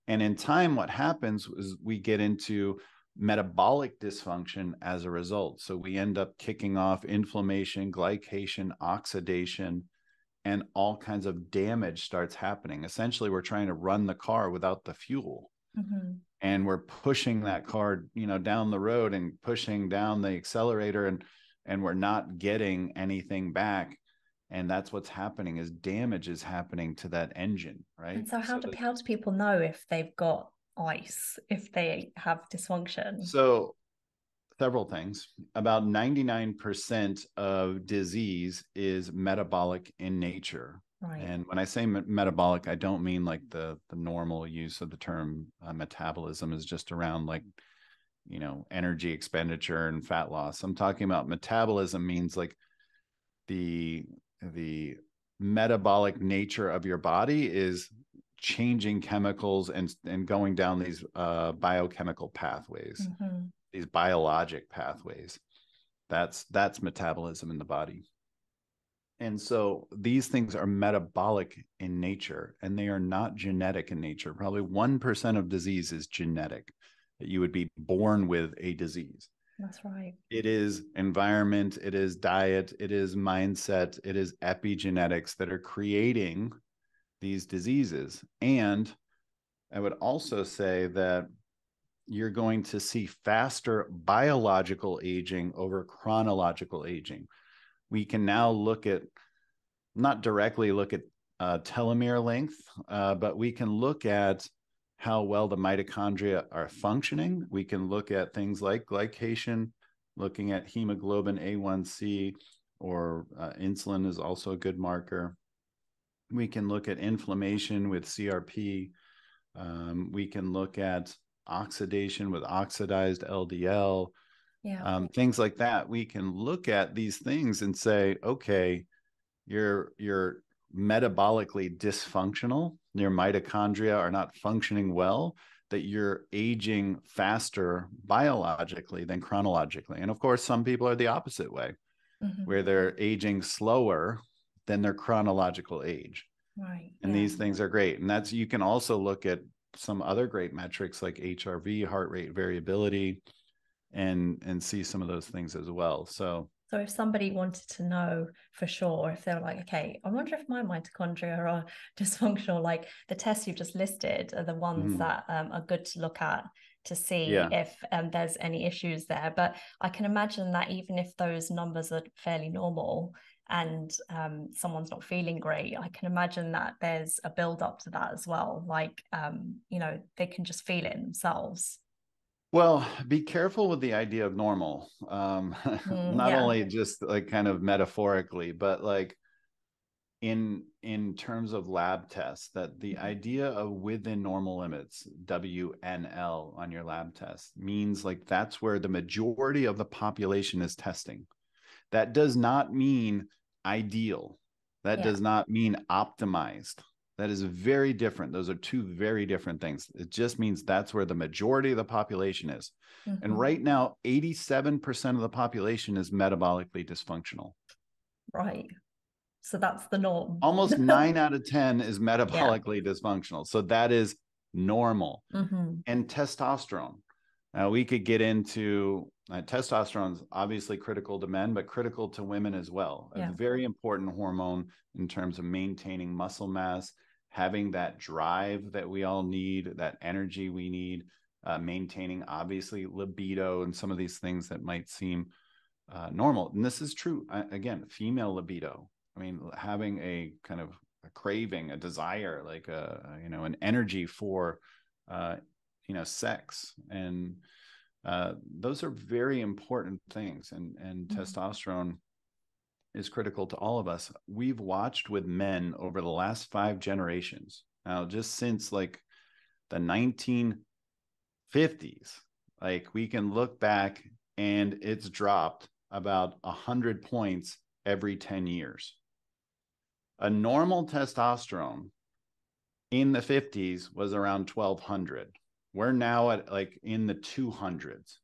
And in time, what happens is we get into metabolic dysfunction as a result. So we end up kicking off inflammation, glycation, oxidation, and all kinds of damage starts happening. Essentially, we're trying to run the car without the fuel. Mm-hmm. And we're pushing that car, down the road and pushing down the accelerator, and we're not getting anything back. And that's what's happening, is damage is happening to that engine, right? And so how do people know if they've got ICE, if they have dysfunction? So several things. About 99% of disease is metabolic in nature. Right. And when I say metabolic, I don't mean like the normal use of the term. Metabolism is just around like, energy expenditure and fat loss. I'm talking about metabolism means like the metabolic nature of your body is changing chemicals and going down these biochemical pathways, these biologic pathways. That's metabolism in the body. And so these things are metabolic in nature, and they are not genetic in nature. Probably 1% of disease is genetic, that you would be born with a disease. That's right. It is environment, it is diet, it is mindset, it is epigenetics that are creating these diseases. And I would also say that you're going to see faster biological aging over chronological aging. We can now not directly look at telomere length, but we can look at how well the mitochondria are functioning. We can look at things like glycation, looking at hemoglobin A1C, or insulin is also a good marker. We can look at inflammation with CRP. We can look at oxidation with oxidized LDL. Things like that. We can look at these things and say, okay, you're metabolically dysfunctional, your mitochondria are not functioning well, that you're aging faster biologically than chronologically. And of course, some people are the opposite way, where they're aging slower than their chronological age. Right. And these things are great. And you can also look at some other great metrics like HRV, heart rate variability, and see some of those things as well. So if somebody wanted to know for sure, if they're like, okay, I wonder if my mitochondria are dysfunctional, like the tests you've just listed are the ones that are good to look at to see if there's any issues there. But I can imagine that even if those numbers are fairly normal and someone's not feeling great, I can imagine that there's a build up to that as well. Like, they can just feel it themselves. Well, be careful with the idea of normal. Not only just like kind of metaphorically, but like in terms of lab tests, that the idea of within normal limits, WNL on your lab test, means like that's where the majority of the population is testing. That does not mean ideal. That does not mean optimized. That is very different. Those are two very different things. It just means that's where the majority of the population is. And right now, 87% of the population is metabolically dysfunctional. Right. So that's the norm. Almost 9 out of 10 is metabolically dysfunctional. So that is normal. And testosterone. Now, we could get into testosterone is obviously critical to men, but critical to women as well. A very important hormone in terms of maintaining muscle mass, having that drive that we all need, that energy we need, maintaining obviously libido and some of these things that might seem normal. And this is true. Again, female libido. I mean, having a kind of a craving, a desire, like an energy for, sex, and those are very important things. And testosterone is critical to all of us. We've watched with men over the last 5 generations now, just since like the 1950s, like we can look back and it's dropped about 100 points every 10 years. A normal testosterone in the 50s was around 1200. We're now at like in the 200s.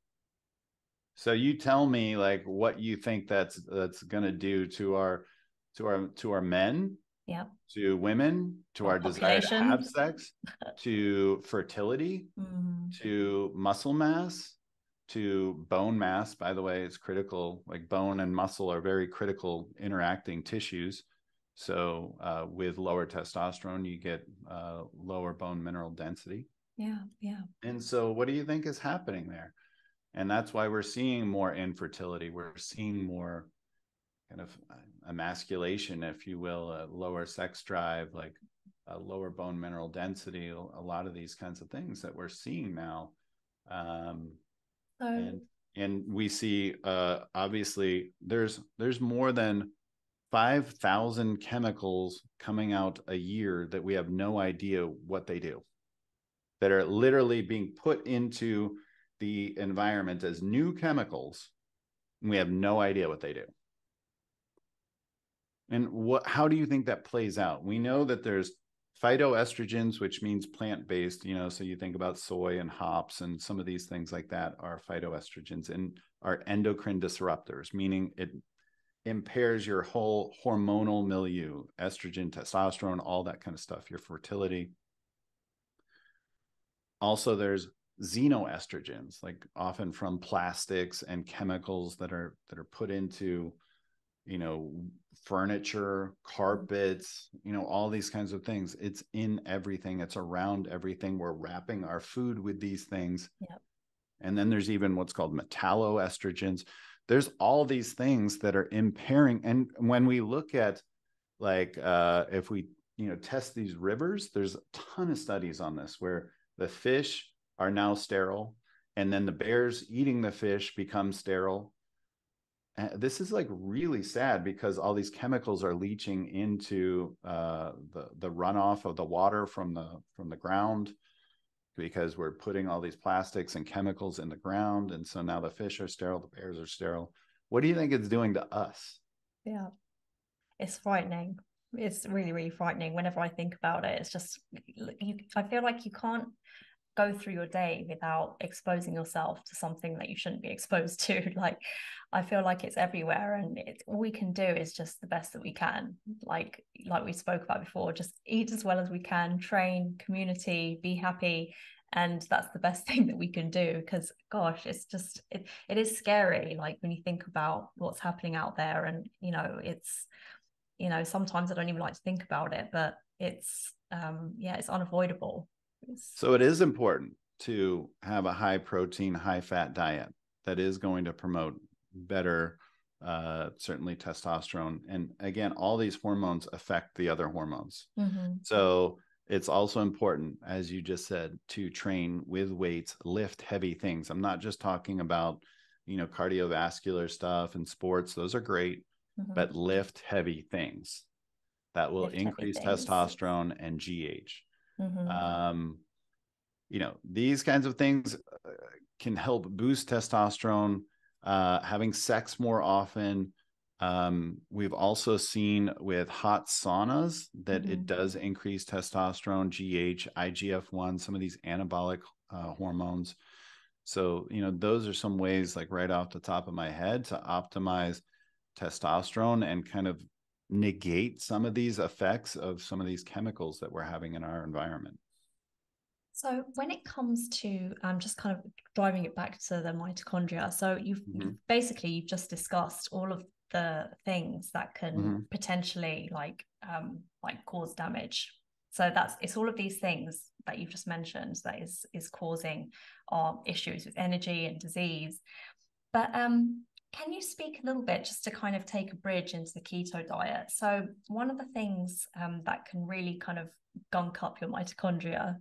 So you tell me like what you think that's going to do to our men, yeah, to women, to our desire to have sex, to fertility, to muscle mass, to bone mass. By the way, it's critical. Like bone and muscle are very critical interacting tissues. So with lower testosterone, you get lower bone mineral density. Yeah, yeah. And so what do you think is happening there? And that's why we're seeing more infertility. We're seeing more kind of emasculation, if you will, a lower sex drive, like a lower bone mineral density, a lot of these kinds of things that we're seeing now. And we see, obviously, there's more than 5,000 chemicals coming out a year that we have no idea what they do, that are literally being put into the environment as new chemicals, and we have no idea what they do. And how do you think that plays out? We know that there's phytoestrogens, which means plant-based, so you think about soy and hops and some of these things like that are phytoestrogens, and are endocrine disruptors, meaning it impairs your whole hormonal milieu, estrogen, testosterone, all that kind of stuff, your fertility. Also, there's xenoestrogens, like often from plastics and chemicals that are put into, furniture, carpets, all these kinds of things. It's in everything. It's around everything. We're wrapping our food with these things. Yep. And then there's even what's called metalloestrogens. There's all these things that are impairing. And when we look at like, if we, test these rivers, there's a ton of studies on this where the fish are now sterile, and then the bears eating the fish become sterile. This is like really sad because all these chemicals are leaching into the runoff of the water from the ground, because we're putting all these plastics and chemicals in the ground. And so now the fish are sterile, the bears are sterile. What do you think it's doing to us? Yeah, it's frightening. It's really, really frightening. Whenever I think about it, it's just, I feel like you can't go through your day without exposing yourself to something that you shouldn't be exposed to. Like, I feel like it's everywhere, and all we can do is just the best that we can. Like we spoke about before, just eat as well as we can, train, community, be happy. And that's the best thing that we can do, because gosh, it's just, it is scary. Like when you think about what's happening out there, and, it's, sometimes I don't even like to think about it, but it's, it's unavoidable. So it is important to have a high protein, high fat diet that is going to promote better, certainly testosterone. And again, all these hormones affect the other hormones. So it's also important, as you just said, to train with weights, lift heavy things. I'm not just talking about, cardiovascular stuff and sports. Those are great, but lift heavy things that will increase testosterone and GH. These kinds of things can help boost testosterone. Having sex more often. We've also seen with hot saunas that it does increase testosterone, GH, IGF-1, some of these anabolic hormones. So, those are some ways, like right off the top of my head, to optimize testosterone and kind of negate some of these effects of some of these chemicals that we're having in our environment. So when it comes to just kind of driving it back to the mitochondria, so you've just discussed all of the things that can potentially like cause damage. So it's all of these things that you've just mentioned that is causing our issues with energy and disease. But Can you speak a little bit just to kind of take a bridge into the keto diet? So one of the things that can really kind of gunk up your mitochondria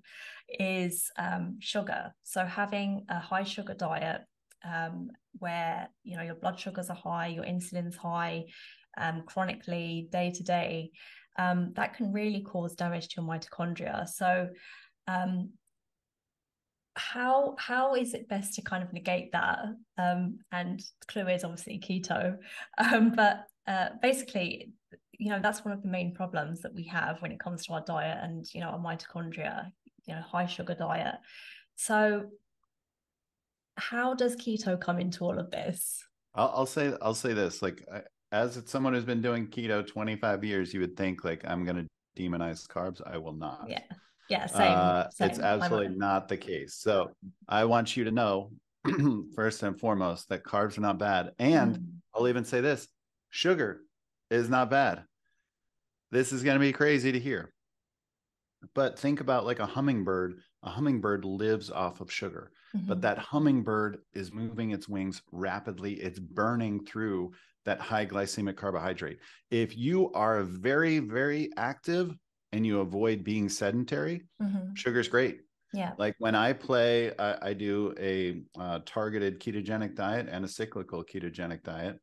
is sugar. So having a high sugar diet where, you know, your blood sugars are high, your insulin's high, chronically, day to day, that can really cause damage to your mitochondria. So how is it best to kind of negate that? And the clue is obviously keto. But basically, you know, that's one of the main problems that we have when it comes to our diet and, you know, our mitochondria, you know, high sugar diet. So how does keto come into all of this? I'll say this, like, as someone who's been doing keto 25 years, you would think like I'm going to demonize carbs. I will not. Yeah. Yeah, same. It's absolutely not the case. So I want you to know, first and foremost, that carbs are not bad. And I'll even say this, sugar is not bad. This is going to be crazy to hear. But think about like a hummingbird. A hummingbird lives off of sugar, but that hummingbird is moving its wings rapidly. It's burning through that high glycemic carbohydrate. If you are very, very active and you avoid being sedentary, sugar's great. Yeah. Like when I play, I do a targeted ketogenic diet and a cyclical ketogenic diet.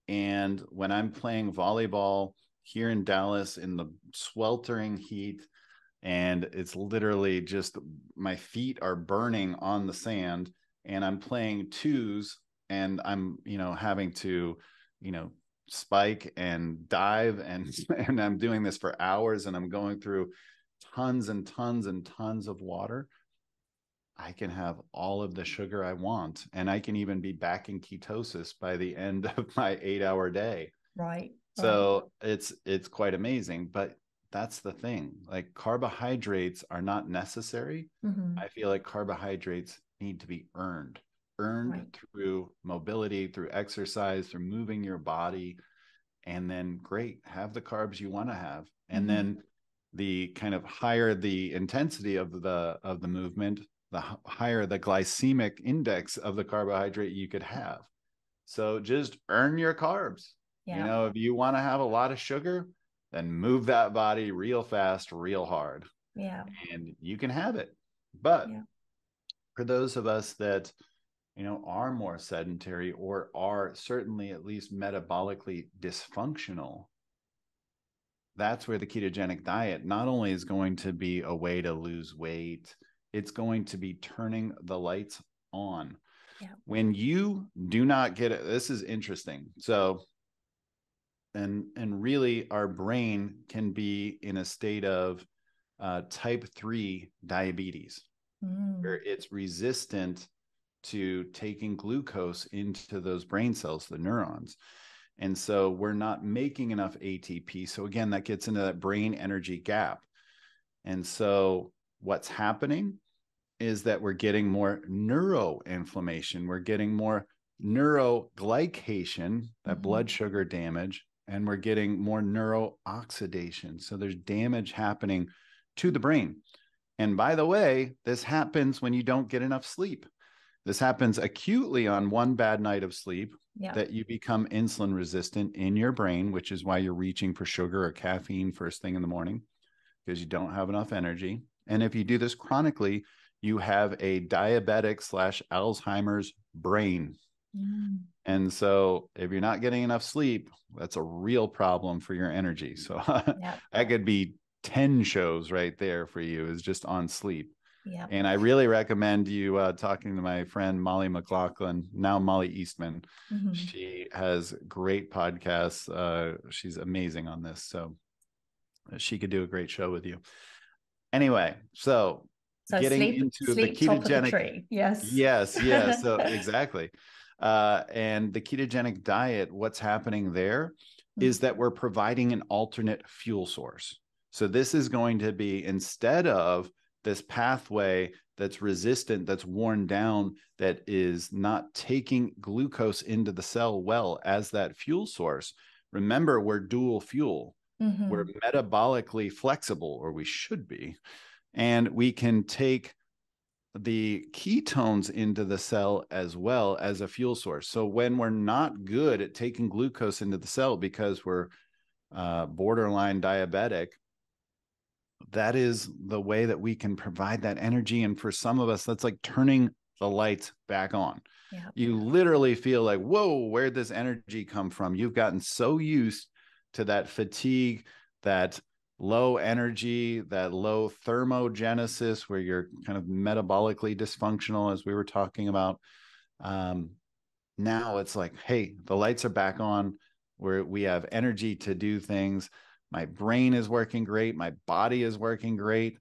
And when I'm playing volleyball here in Dallas in the sweltering heat, and it's literally just my feet are burning on the sand, and I'm playing twos, and I'm, you know, having to, you know, spike and dive, and I'm doing this for hours, and I'm going through tons and tons and tons of water. I can have all of the sugar I want, and I can even be back in ketosis by the end of my 8-hour day. Right. So it's quite amazing. But that's the thing, like carbohydrates are not necessary. I feel like carbohydrates need to be earned through mobility, through exercise, through moving your body. And then great, have the carbs you want to have. And then the kind of higher the intensity of the movement, the higher the glycemic index of the carbohydrate you could have. So just earn your carbs. You know, if you want to have a lot of sugar, then move that body real fast, real hard. Yeah. And you can have it. But for those of us that, you know, are more sedentary or are certainly at least metabolically dysfunctional, that's where the ketogenic diet not only is going to be a way to lose weight, it's going to be turning the lights on. Yeah. When you do not get it, this is interesting. So, and really our brain can be in a state of type 3 diabetes, where it's resistant to taking glucose into those brain cells, the neurons. And so we're not making enough ATP. So again, that gets into that brain energy gap. And so what's happening is that we're getting more neuroinflammation. We're getting more neuroglycation, that blood sugar damage, and we're getting more neurooxidation. So there's damage happening to the brain. And by the way, this happens when you don't get enough sleep. This happens acutely on one bad night of sleep, that you become insulin resistant in your brain, which is why you're reaching for sugar or caffeine first thing in the morning, because you don't have enough energy. And if you do this chronically, you have a diabetic / Alzheimer's brain. And so if you're not getting enough sleep, that's a real problem for your energy. So that could be 10 shows right there for you, is just on sleep. And I really recommend you talking to my friend Molly McLaughlin, now Molly Eastman. She has great podcasts. She's amazing on this. So she could do a great show with you. Anyway, so getting into the ketogenic, top of the tree. Yes. So exactly. And the ketogenic diet, what's happening there is that we're providing an alternate fuel source. So this is going to be, instead of this pathway that's resistant, that's worn down, that is not taking glucose into the cell well as that fuel source. Remember, we're dual fuel. We're metabolically flexible, or we should be. And we can take the ketones into the cell as well as a fuel source. So when we're not good at taking glucose into the cell because we're borderline diabetic, that is the way that we can provide that energy. And for some of us, that's like turning the lights back on. Yeah. You literally feel like, whoa, where'd this energy come from? You've gotten so used to that fatigue, that low energy, that low thermogenesis, where you're kind of metabolically dysfunctional, as we were talking about. Now it's like, hey, the lights are back on, where we have energy to do things. My brain is working great. My body is working great.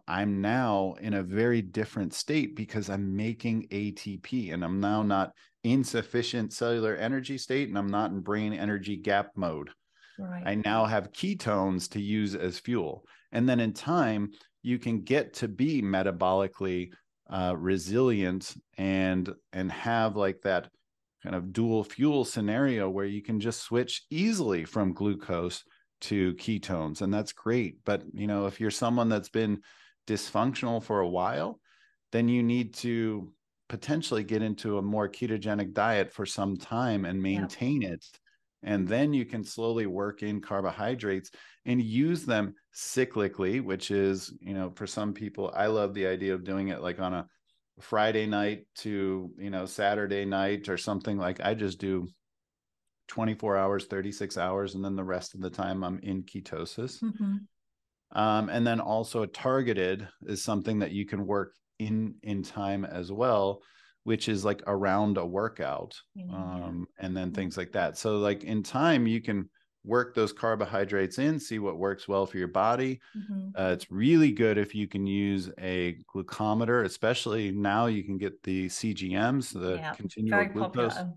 I'm now in a very different state because I'm making ATP, and I'm now not insufficient cellular energy state, and I'm not in brain energy gap mode. Right. I now have ketones to use as fuel. And then in time, you can get to be metabolically resilient and have like that kind of dual fuel scenario where you can just switch easily from glucose to ketones. And that's great. But, if you're someone that's been dysfunctional for a while, then you need to potentially get into a more ketogenic diet for some time and maintain it. And then you can slowly work in carbohydrates and use them cyclically, which is, for some people, I love the idea of doing it like on a Friday night to, Saturday night or something. Like I just do 24 hours, 36 hours, and then the rest of the time I'm in ketosis. Mm-hmm. And then also targeted is something that you can work in time as well, which is like around a workout, and then things like that. So like in time, you can work those carbohydrates in, see what works well for your body. It's really good if you can use a glucometer, especially now you can get the CGMs, the continual glucose. Popular.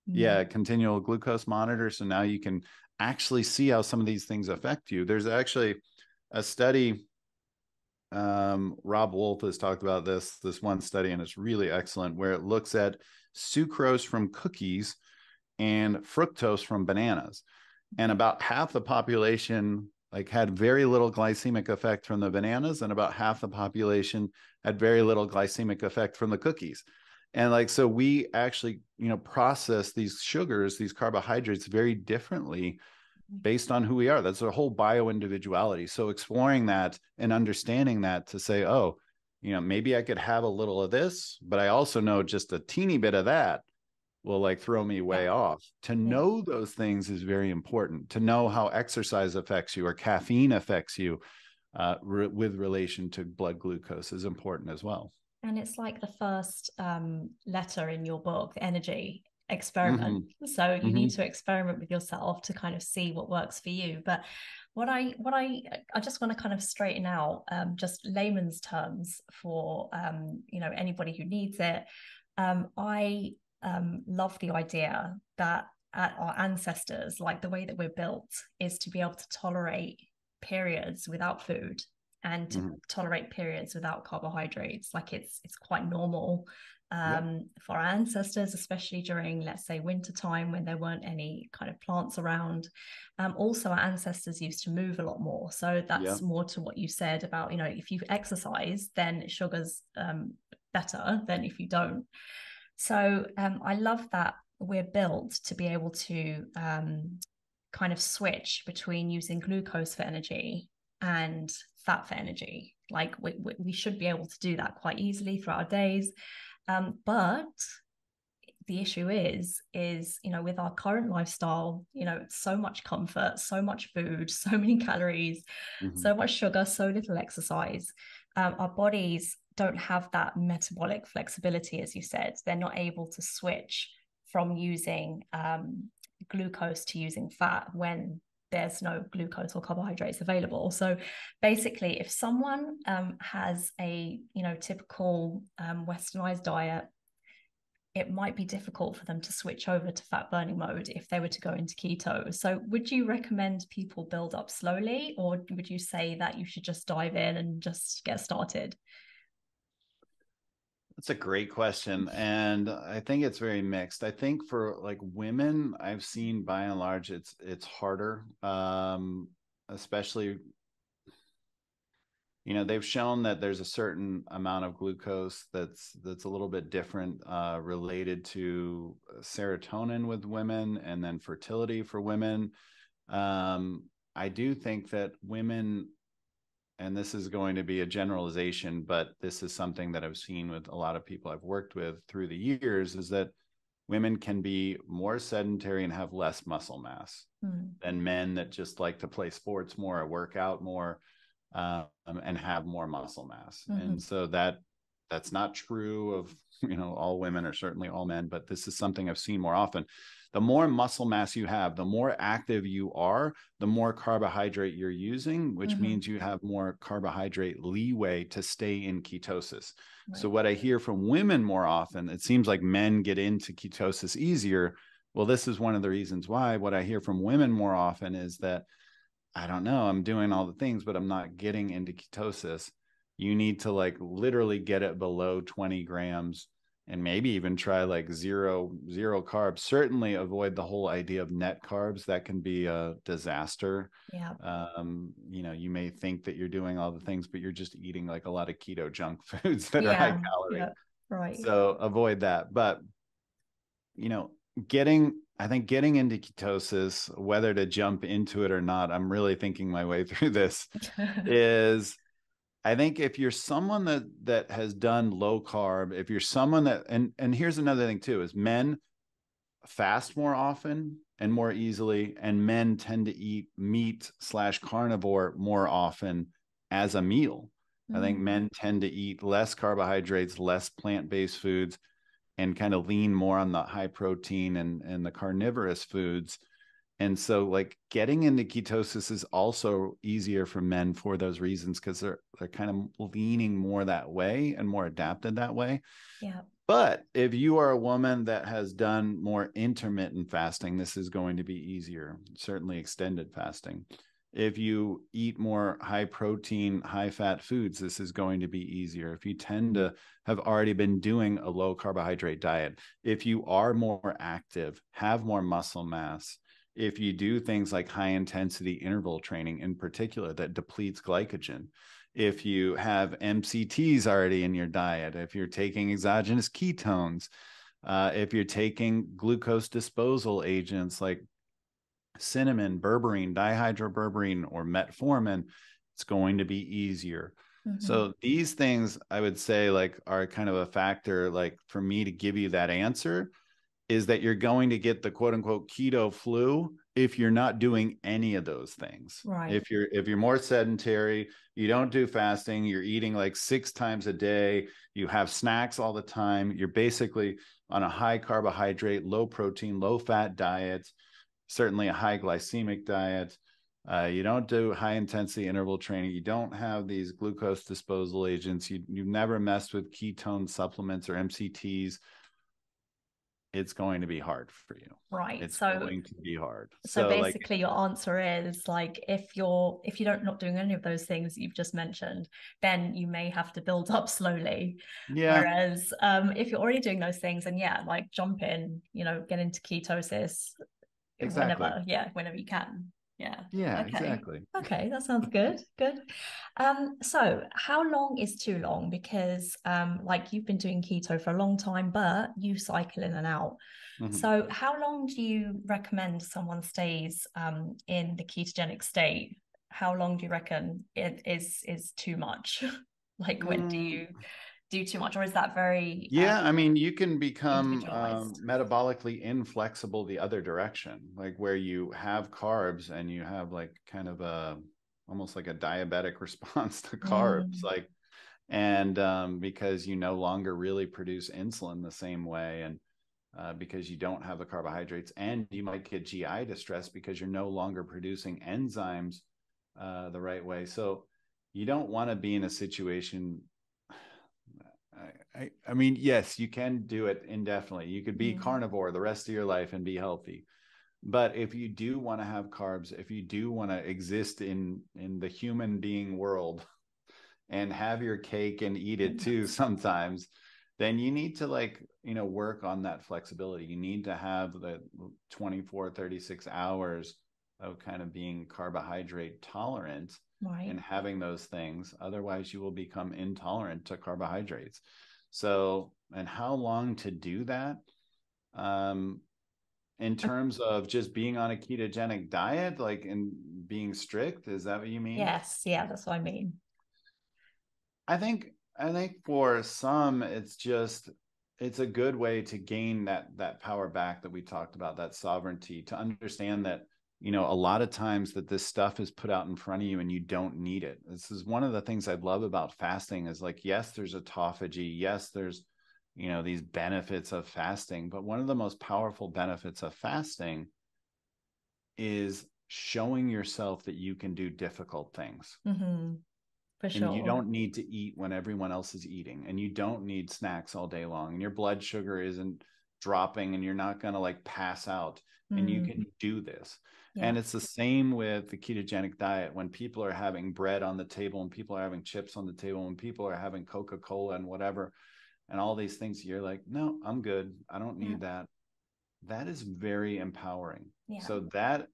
Yeah, continual glucose monitor. So now you can actually see how some of these things affect you. There's actually a study, Rob Wolf has talked about this one study, and it's really excellent, where it looks at sucrose from cookies and fructose from bananas. And about half the population like had very little glycemic effect from the bananas, and about half the population had very little glycemic effect from the cookies. And like, so we actually, process these sugars, these carbohydrates very differently based on who we are. That's a whole bio individuality. So exploring that and understanding that to say, oh, maybe I could have a little of this, but I also know just a teeny bit of that will like throw me way off. To know those things is very important. To know how exercise affects you or caffeine affects you with relation to blood glucose is important as well. And it's like the first letter in your book, Energy Experiment. So you need to experiment with yourself to kind of see what works for you. But what I just want to kind of straighten out just layman's terms for anybody who needs it. I love the idea that our ancestors, like the way that we're built, is to be able to tolerate periods without food and to tolerate periods without carbohydrates. Like it's quite normal for our ancestors, especially during, let's say, winter time when there weren't any kind of plants around. Also, our ancestors used to move a lot more. So that's more to what you said about, if you exercise, then sugar's better than if you don't. So I love that we're built to be able to kind of switch between using glucose for energy and fat for energy. Like we should be able to do that quite easily throughout our days. But the issue is, with our current lifestyle, so much comfort, so much food, so many calories, so much sugar, so little exercise. Our bodies don't have that metabolic flexibility, as you said. They're not able to switch from using glucose to using fat when there's no glucose or carbohydrates available. So basically, if someone has a typical westernized diet, it might be difficult for them to switch over to fat burning mode if they were to go into keto. So would you recommend people build up slowly, or would you say that you should just dive in and just get started? That's a great question. And I think it's very mixed. I think for like women, I've seen by and large, it's harder, especially they've shown that there's a certain amount of glucose that's a little bit different, related to serotonin with women, and then fertility for women. I do think that women, and this is going to be a generalization, but this is something that I've seen with a lot of people I've worked with through the years, is that women can be more sedentary and have less muscle mass than men that just like to play sports more or work out more, and have more muscle mass. And so that's not true of, all women or certainly all men, but this is something I've seen more often. The more muscle mass you have, the more active you are, the more carbohydrate you're using, which means you have more carbohydrate leeway to stay in ketosis. Right. So what I hear from women more often, it seems like men get into ketosis easier. Well, this is one of the reasons why. What I hear from women more often is that, I don't know, I'm doing all the things, but I'm not getting into ketosis. You need to like literally get it below 20 grams, and maybe even try like zero carbs. Certainly avoid the whole idea of net carbs. That can be a disaster. Yeah. You may think that you're doing all the things, but you're just eating like a lot of keto junk foods that are Yeah. high calorie. Yeah. Right. So avoid that. But, getting into ketosis, whether to jump into it or not, I'm really thinking my way through this, is I think if you're someone that has done low carb, if you're someone that, and here's another thing too, is men fast more often and more easily, and men tend to eat meat/carnivore more often as a meal. I think men tend to eat less carbohydrates, less plant-based foods, and kind of lean more on the high protein and the carnivorous foods. And so like getting into ketosis is also easier for men for those reasons, because they're kind of leaning more that way and more adapted that way. Yeah. But if you are a woman that has done more intermittent fasting, this is going to be easier, certainly extended fasting. If you eat more high protein, high fat foods, this is going to be easier. If you tend to have already been doing a low carbohydrate diet, if you are more active, have more muscle mass, if you do things like high intensity interval training in particular that depletes glycogen, if you have MCTs already in your diet, if you're taking exogenous ketones, if you're taking glucose disposal agents like cinnamon, berberine, dihydroberberine, or metformin, it's going to be easier. So these things, I would say, like, are kind of a factor, like, for me to give you that answer, is that you're going to get the quote unquote keto flu if you're not doing any of those things. Right. If you're more sedentary, you don't do fasting, you're eating like 6 times a day, you have snacks all the time, you're basically on a high carbohydrate, low protein, low fat diet, certainly a high glycemic diet. You don't do high intensity interval training. You don't have these glucose disposal agents. You've never messed with ketone supplements or MCTs. It's going to be hard for you. Right. It's going to be hard. So basically, your answer is like, if you're not doing any of those things you've just mentioned, then you may have to build up slowly. Yeah. Whereas if you're already doing those things, and like jump in, get into ketosis Exactly. whenever you can. Yeah. Yeah, Okay. exactly. Okay, that sounds good. Good. So how long is too long? Because like, you've been doing keto for a long time, but you cycle in and out. So how long do you recommend someone stays in the ketogenic state? How long do you reckon it is too much? Like, when do you do too much, or is that very I mean, you can become individualized? metabolically inflexible the other direction, like where you have carbs and you have like kind of almost like a diabetic response to carbs, like, and because you no longer really produce insulin the same way, and because you don't have the carbohydrates, and you might get GI distress because you're no longer producing enzymes the right way. So you don't want to be in a situation. I mean, yes, you can do it indefinitely. You could be carnivore the rest of your life and be healthy. But if you do want to have carbs, if you do want to exist in the human being world and have your cake and eat it too sometimes, then you need to, like, work on that flexibility. You need to have the 24, 36 hours of kind of being carbohydrate tolerant. Right. and having those things. Otherwise, you will become intolerant to carbohydrates. So, and how long to do that? In terms of just being on a ketogenic diet, like, and being strict, is that what you mean? Yes. Yeah, that's what I mean. I think for some it's a good way to gain that power back that we talked about, that sovereignty, to understand that, a lot of times that this stuff is put out in front of you and you don't need it. This is one of the things I love about fasting, is like, yes, there's autophagy, yes, there's these benefits of fasting, but one of the most powerful benefits of fasting is showing yourself that you can do difficult things. Mm-hmm. For And you sure. don't need to eat when everyone else is eating, and you don't need snacks all day long, and your blood sugar isn't dropping, and you're not going to like pass out, and you can do this. Yeah. And it's the same with the ketogenic diet. When people are having bread on the table, and people are having chips on the table, and people are having Coca-Cola and whatever, and all these things, you're like, no, I'm good, I don't Yeah. need that. That is very empowering. Yeah. So that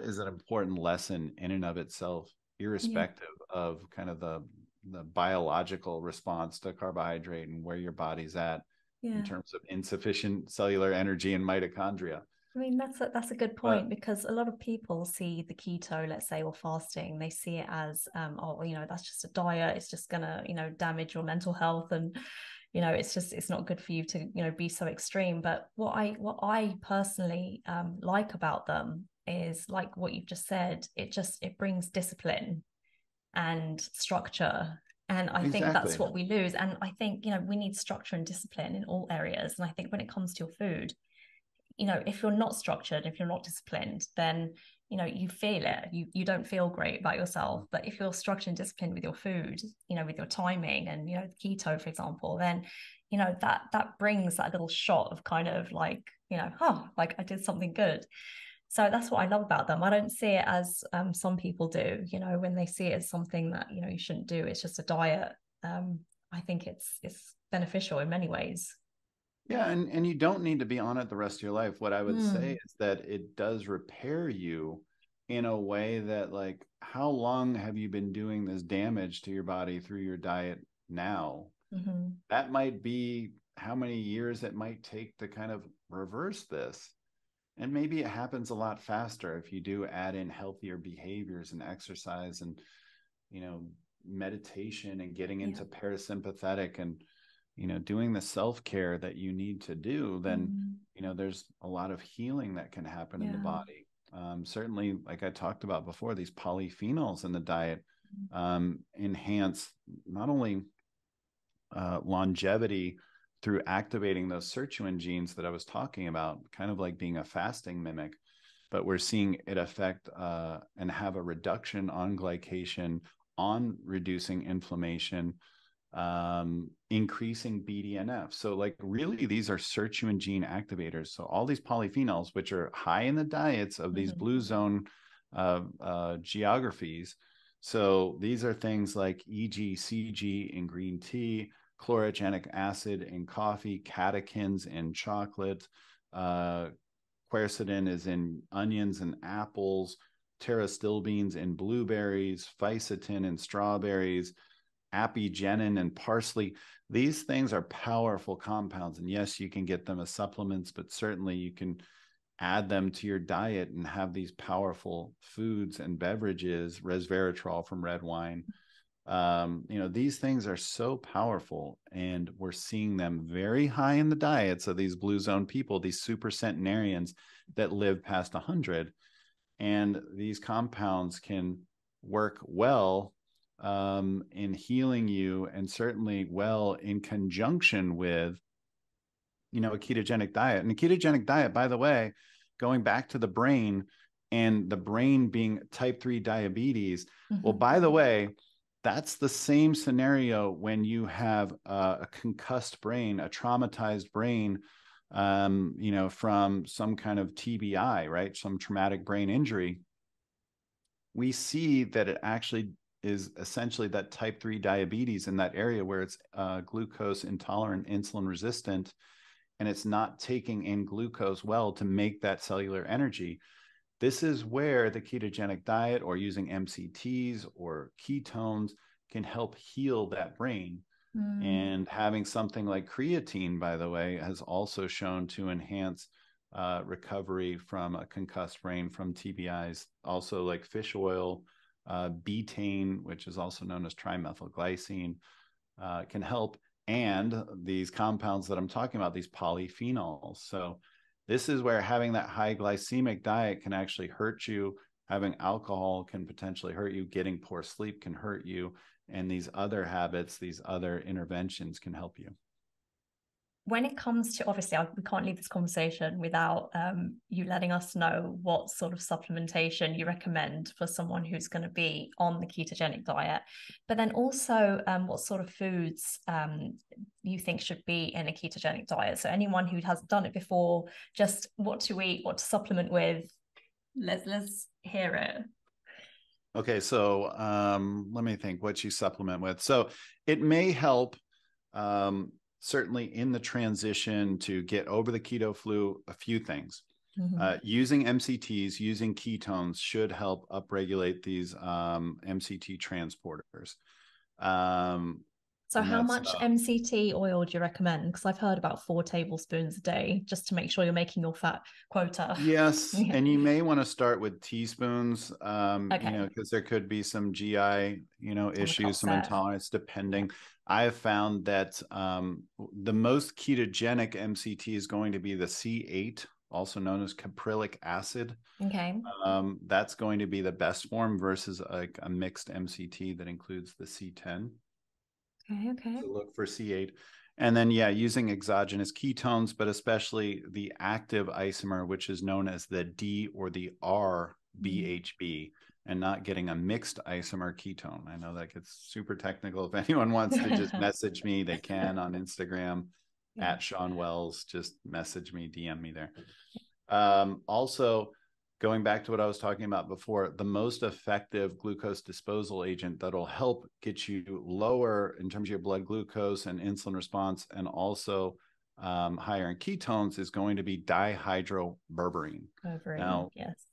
is an important lesson in and of itself, Yeah. irrespective of kind of the biological response to carbohydrate and where your body's at in Yeah. terms of insufficient cellular energy and mitochondria. I mean, that's a good But point, because a lot of people see the keto, let's say, or fasting, they see it as, oh, that's just a diet. It's just gonna, damage your mental health, and it's not good for you to, be so extreme. But what I personally like about them is, like what you've just said. It brings discipline and structure. And I think that's exactly. what we lose. And I think, we need structure and discipline in all areas. And I think when it comes to your food, if you're not structured, if you're not disciplined, then you feel it. You don't feel great about yourself. But if you're structured and disciplined with your food, with your timing, and keto, for example, then that brings that little shot of kind of like, like I did something good. So that's what I love about them. I don't see it as some people do, when they see it as something that you shouldn't do. It's just a diet. I think it's beneficial in many ways. Yeah, and you don't need to be on it the rest of your life. What I would say Mm. is that it does repair you in a way that, like, how long have you been doing this damage to your body through your diet now? Mm-hmm. That might be how many years it might take to kind of reverse this. And maybe it happens a lot faster if you do add in healthier behaviors and exercise and, you know, meditation and getting Yeah. into parasympathetic and, doing the self-care that you need to do. Then, Mm. there's a lot of healing that can happen in the Yeah. body. Certainly, like I talked about before, these polyphenols in the diet enhance not only longevity through activating those sirtuin genes that I was talking about, kind of like being a fasting mimic, but we're seeing it affect and have a reduction on glycation, on reducing inflammation, increasing BDNF. So, like, really, these are sirtuin gene activators. So, all these polyphenols, which are high in the diets of these Mm-hmm. blue zone geographies. So, these are things like EGCG in green tea, chlorogenic acid in coffee, catechins in chocolate, quercetin is in onions and apples, pterostilbenes in blueberries, fisetin in strawberries, apigenin and parsley. These things are powerful compounds. And yes, you can get them as supplements, but certainly you can add them to your diet and have these powerful foods and beverages, resveratrol from red wine. These things are so powerful, and we're seeing them very high in the diets of these blue zone people, these super centenarians that live past 100. And these compounds can work well in healing you, and certainly well in conjunction with, a ketogenic diet. And a ketogenic diet, by the way, going back to the brain, and the brain being type 3 diabetes. Well, Mm-hmm. by the way, that's the same scenario when you have a concussed brain, a traumatized brain, from some kind of TBI, right? Some traumatic brain injury. We see that it actually is essentially that type 3 diabetes in that area where it's glucose intolerant, insulin resistant, and it's not taking in glucose well to make that cellular energy. This is where the ketogenic diet or using MCTs or ketones can help heal that brain. And having something like creatine, by the way, has also shown to enhance recovery from a concussed brain, from TBIs. Also, like fish oil, betaine, which is also known as trimethylglycine, can help. And these compounds that I'm talking about, these polyphenols. So this is where having that high glycemic diet can actually hurt you. Having alcohol can potentially hurt you. Getting poor sleep can hurt you. And these other habits, these other interventions can help you. When it comes to, obviously, we can't leave this conversation without you letting us know what sort of supplementation you recommend for someone who's going to be on the ketogenic diet, but then also what sort of foods you think should be in a ketogenic diet. So anyone who has done it before, just what to eat, what to supplement with. Let's hear it. Okay, so let me think what you supplement with. So it may help certainly in the transition to get over the keto flu, a few things. Using MCTs, using ketones should help upregulate these MCT transporters. So how much MCT oil do you recommend? Because I've heard about 4 tablespoons a day, just to make sure you're making your fat quota. Yes, and you may want to start with teaspoons, okay. because there could be some GI, issues, some intolerance, depending. I have found that the most ketogenic MCT is going to be the C8, also known as caprylic acid. Okay. That's going to be the best form versus like a mixed MCT that includes the C10. Okay. So look for C8. And then, using exogenous ketones, but especially the active isomer, which is known as the D or the R BHB, and not getting a mixed isomer ketone. I know that gets super technical. If anyone wants to just message me, they can on Instagram at Shawn Wells. Just message me, DM me there. Also, going back to what I was talking about before, the most effective glucose disposal agent that'll help get you lower in terms of your blood glucose and insulin response, and also higher in ketones, is going to be dihydroberberine. Now,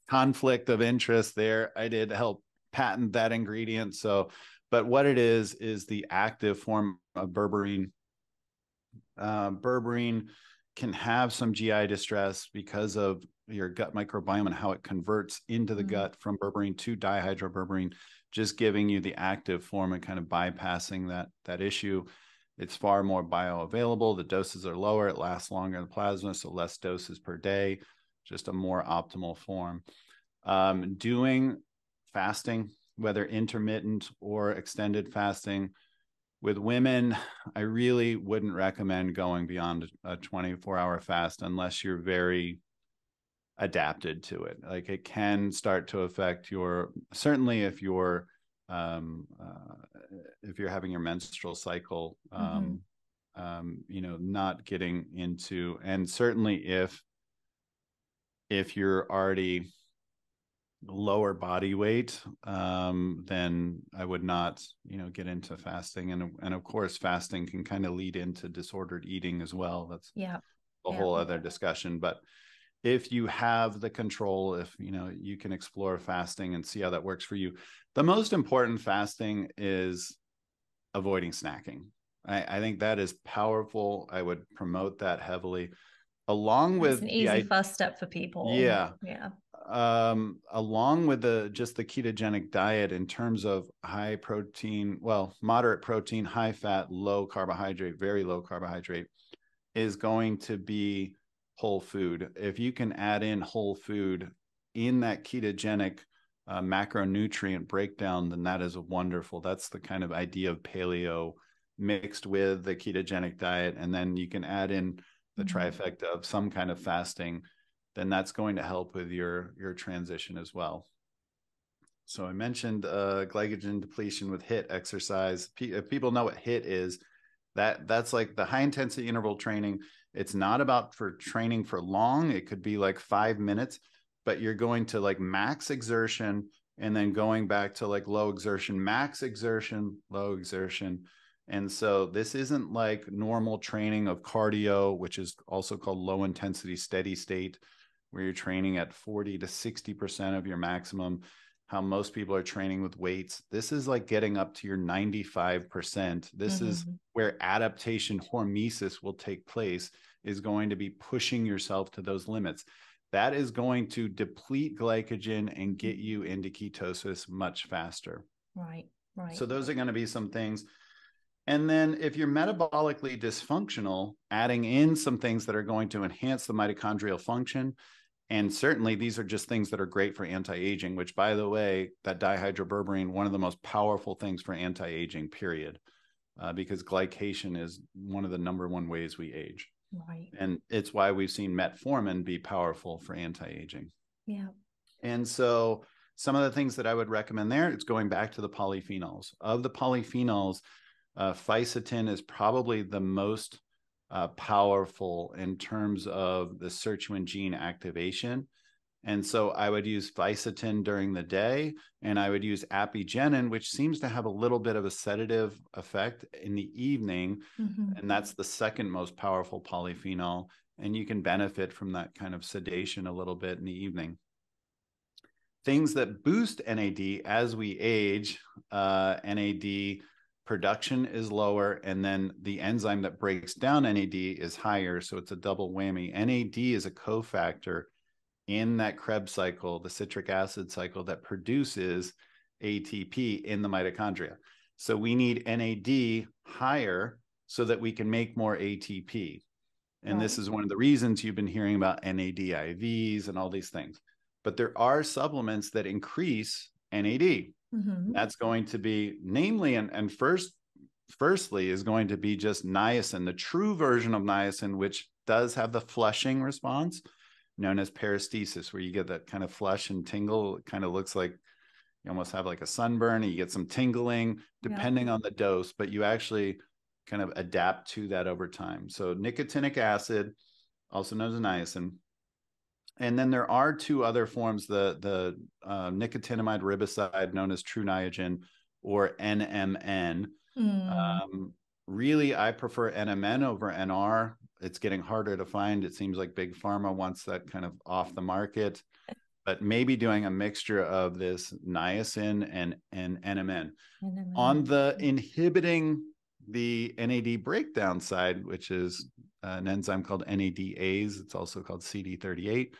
conflict of interest there. I did help patent that ingredient. So, but what it is the active form of berberine. Berberine can have some GI distress because of your gut microbiome and how it converts into the gut from berberine to dihydroberberine, just giving you the active form and kind of bypassing that issue. It's far more bioavailable. The doses are lower. It lasts longer in the plasma, so less doses per day, just a more optimal form. Doing fasting, whether intermittent or extended fasting, with women, I really wouldn't recommend going beyond a 24-hour fast unless you're very adapted to it. Like, it can start to affect certainly if you're having your menstrual cycle, not getting into, and certainly if you're already lower body weight, then I would not, get into fasting. And of course, fasting can kind of lead into disordered eating as well. That's a whole other discussion. But if you have the control, if you can explore fasting and see how that works for you. The most important fasting is avoiding snacking. I think that is powerful. I would promote that heavily, along with an easy first step for people. Along with just the ketogenic diet, in terms of high protein, moderate protein, high fat, low carbohydrate, very low carbohydrate, is going to be whole food. If you can add in whole food in that ketogenic macronutrient breakdown, then that is wonderful. That's the kind of idea of paleo mixed with the ketogenic diet. And then you can add in the trifecta of some kind of fasting, then that's going to help with your transition as well. So I mentioned glycogen depletion with HIIT exercise. If people know what HIIT is, that's like the high intensity interval training. It's not about for training for long. It could be like 5 minutes, but you're going to like max exertion and then going back to like low exertion, max exertion, low exertion. And so this isn't like normal training of cardio, which is also called low intensity steady state, where you're training at 40 to 60% of your maximum, how most people are training with weights. This is like getting up to your 95%. This is where adaptation hormesis will take place, is going to be pushing yourself to those limits. That is going to deplete glycogen and get you into ketosis much faster. Right, right. So those are going to be some things. And then if you're metabolically dysfunctional, adding in some things that are going to enhance the mitochondrial function. And certainly these are just things that are great for anti-aging, which, by the way, that dihydroberberine, one of the most powerful things for anti-aging, period, because glycation is one of the #1 ways we age. Right. And it's why we've seen metformin be powerful for anti-aging. Yeah. And so some of the things that I would recommend there, it's going back to the polyphenols. Of the polyphenols, fisetin is probably the most powerful in terms of the sirtuin gene activation. And so I would use fisetin during the day, and I would use apigenin, which seems to have a little bit of a sedative effect, in the evening. And that's the second most powerful polyphenol. And you can benefit from that kind of sedation a little bit in the evening. Things that boost NAD as we age, NAD production is lower, and then the enzyme that breaks down NAD is higher. So it's a double whammy. NAD is a cofactor in that Krebs cycle, the citric acid cycle that produces ATP in the mitochondria. So we need NAD higher so that we can make more ATP. And this is one of the reasons you've been hearing about NAD IVs and all these things. But there are supplements that increase NAD. That's going to be, namely, and firstly is going to be just niacin, the true version of niacin, which does have the flushing response known as paresthesis, where you get that kind of flush and tingle. It kind of looks like you almost have like a sunburn, and you get some tingling depending on the dose, but you actually kind of adapt to that over time. So nicotinic acid, also known as niacin. And then there are two other forms, the nicotinamide riboside, known as True Niagen, or NMN. Really, I prefer NMN over NR. It's getting harder to find. It seems like Big Pharma wants that kind of off the market, but maybe doing a mixture of this niacin and NMN. On the inhibiting the NAD breakdown side, which is an enzyme called NADase, it's also called CD38,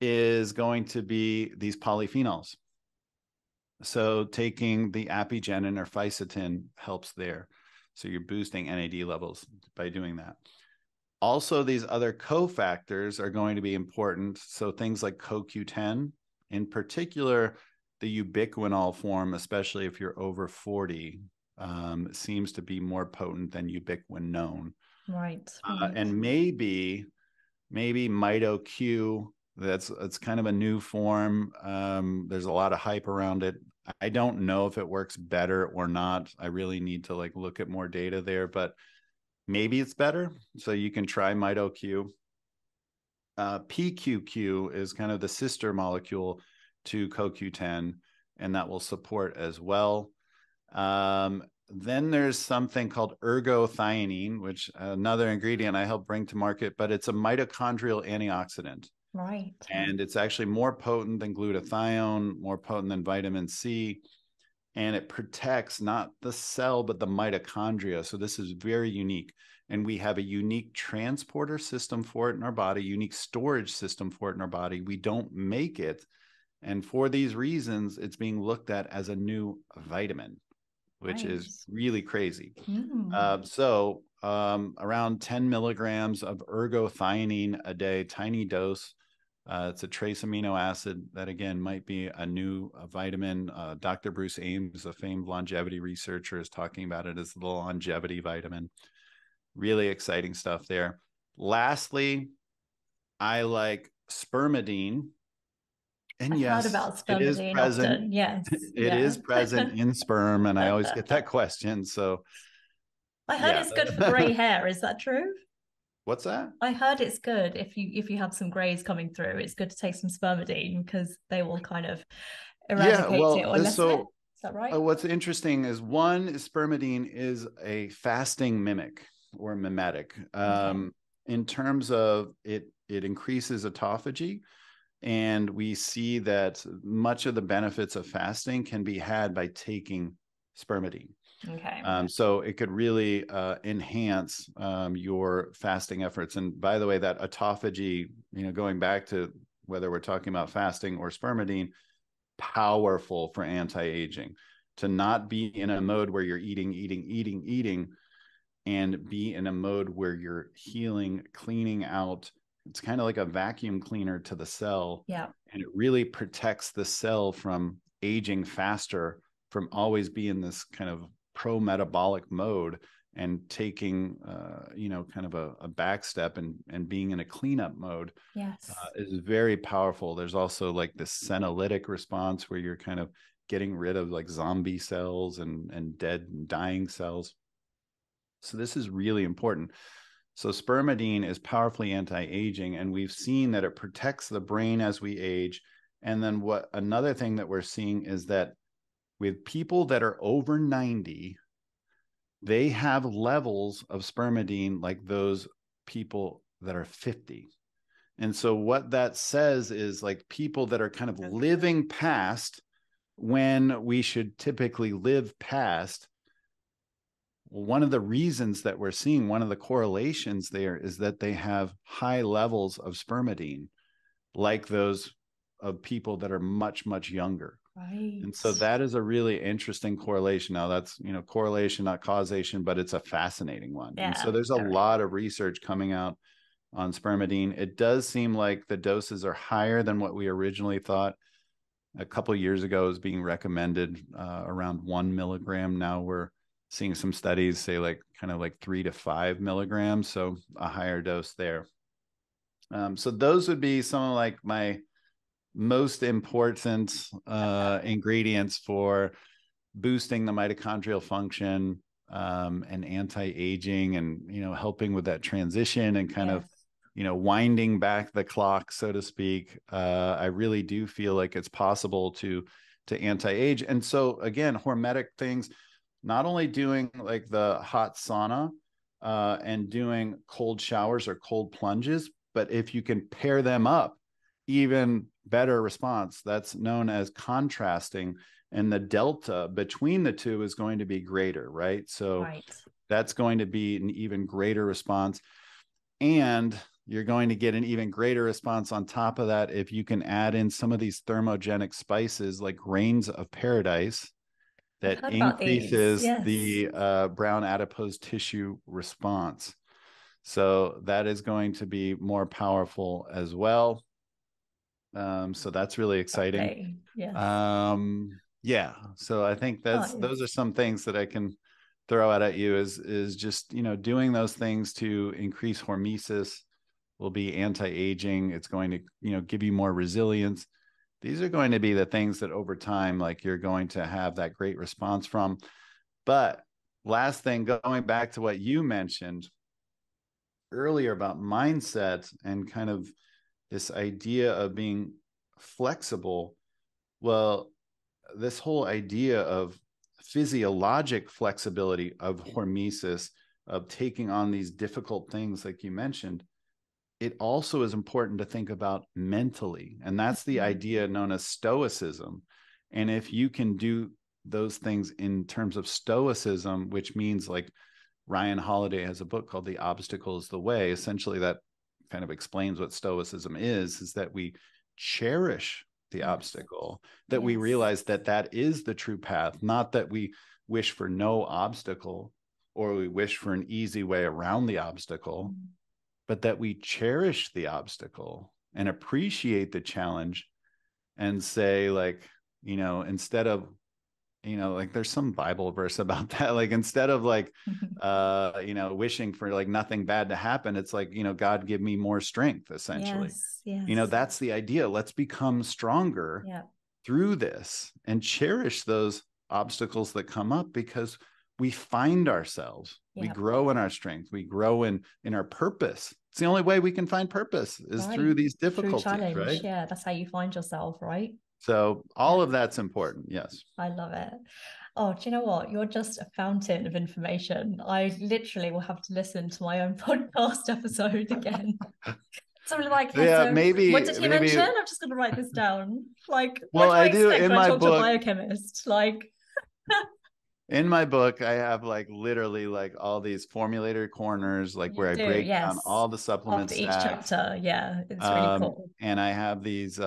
is going to be these polyphenols. So taking the apigenin or fisetin helps there. So you're boosting NAD levels by doing that. Also, these other cofactors are going to be important. So things like CoQ10, in particular, the ubiquinol form, especially if you're over 40, seems to be more potent than ubiquinone. Right. And maybe MitoQ, that's kind of a new form. There's a lot of hype around it. I don't know if it works better or not. I really need to like look at more data there, but maybe it's better. So you can try MitoQ. PQQ is kind of the sister molecule to CoQ10, and that will support as well. Then there's something called ergothioneine, which another ingredient I help bring to market, but it's a mitochondrial antioxidant. Right. And it's actually more potent than glutathione, more potent than vitamin C. And it protects not the cell, but the mitochondria. So this is very unique. And we have a unique transporter system for it in our body, unique storage system for it in our body. We don't make it. And for these reasons, it's being looked at as a new vitamin, which is really crazy. So around 10 milligrams of ergothioneine a day, tiny dose. It's a trace amino acid that, again, might be a new vitamin. Dr. Bruce Ames, a famed longevity researcher, is talking about it as the longevity vitamin. Really exciting stuff there. Lastly, I like spermidine. And I've heard about it is present. often. Yes. It is present in sperm, and I always get that question. So I heard it's good for gray hair. Is that true? What's that? I heard it's good if you have some grays coming through. It's good to take some spermidine because they will kind of eradicate it or lessen it. Is that right? What's interesting is, one, spermidine is a fasting mimic or mimetic. in terms of it increases autophagy. And we see that much of the benefits of fasting can be had by taking spermidine. Okay. So it could really enhance your fasting efforts. And by the way, that autophagy, going back to whether we're talking about fasting or spermidine, powerful for anti-aging. To not be in a mode where you're eating, and be in a mode where you're healing, cleaning out. It's kind of like a vacuum cleaner to the cell. Yeah. And it really protects the cell from aging faster, from always being this kind of pro-metabolic mode, and taking kind of a back step and being in a cleanup mode. Yes. Is very powerful. There's also like this senolytic response where you're kind of getting rid of like zombie cells and dead and dying cells. So this is really important. So spermidine is powerfully anti-aging, and we've seen that it protects the brain as we age. And then another thing that we're seeing is that with people that are over 90, they have levels of spermidine like those people that are 50. And so what that says is like people that are kind of living past when we should typically live past. One of the reasons that we're seeing, one of the correlations there, is that they have high levels of spermidine, like those of people that are much, much younger. Right. And so that is a really interesting correlation. Now that's, correlation, not causation, but it's a fascinating one. Yeah, and so there's a lot of research coming out on spermidine. It does seem like the doses are higher than what we originally thought. A couple of years ago, it was being recommended around 1 milligram. Now we're seeing some studies say like kind of like 3 to 5 milligrams, so a higher dose there. So those would be some of like my most important ingredients for boosting the mitochondrial function and anti-aging, and helping with that transition and kind of winding back the clock, so to speak. I really do feel like it's possible to anti-age. And so again, hormetic things, not only doing like the hot sauna and doing cold showers or cold plunges, but if you can pair them up, even better response. That's known as contrasting, and the delta between the two is going to be greater, right? So that's going to be an even greater response. And you're going to get an even greater response on top of that if you can add in some of these thermogenic spices like grains of paradise that increases the brown adipose tissue response. So that is going to be more powerful as well. So that's really exciting. Okay. Yes. So I think those are some things that I can throw out at you is just, doing those things to increase hormesis will be anti-aging. It's going to, give you more resilience. These are going to be the things that over time, like you're going to have that great response from. But last thing, going back to what you mentioned earlier about mindset and kind of this idea of being flexible. Well, this whole idea of physiologic flexibility of hormesis, of taking on these difficult things like you mentioned, it also is important to think about mentally. And that's the idea known as stoicism. And if you can do those things in terms of stoicism, which means like Ryan Holiday has a book called The Obstacle is the Way. Essentially, that kind of explains what stoicism is that we cherish the obstacle, that we realize that that is the true path, not that we wish for no obstacle or we wish for an easy way around the obstacle, but that we cherish the obstacle and appreciate the challenge and say like, instead of, like there's some Bible verse about that. Like instead of like, wishing for like nothing bad to happen, it's like, God, give me more strength, essentially. Yes. That's the idea. Let's become stronger through this and cherish those obstacles that come up, because we find ourselves, we grow in our strength, we grow in our purpose. It's the only way we can find purpose is through these difficulties, right? Yeah, that's how you find yourself, right? So all of that's important. Yes. I love it. Oh, do you know what? You're just a fountain of information. I literally will have to listen to my own podcast episode again. So like, Yeah, so what did he mention? I'm just going to write this down. Like, well, what do I do expect in when I my talk book, to a biochemist? Like, in my book, I have like literally like all these formulator corners, like where I break down all the supplement after each stacks. chapter. Yeah, it's really cool. And I have these, you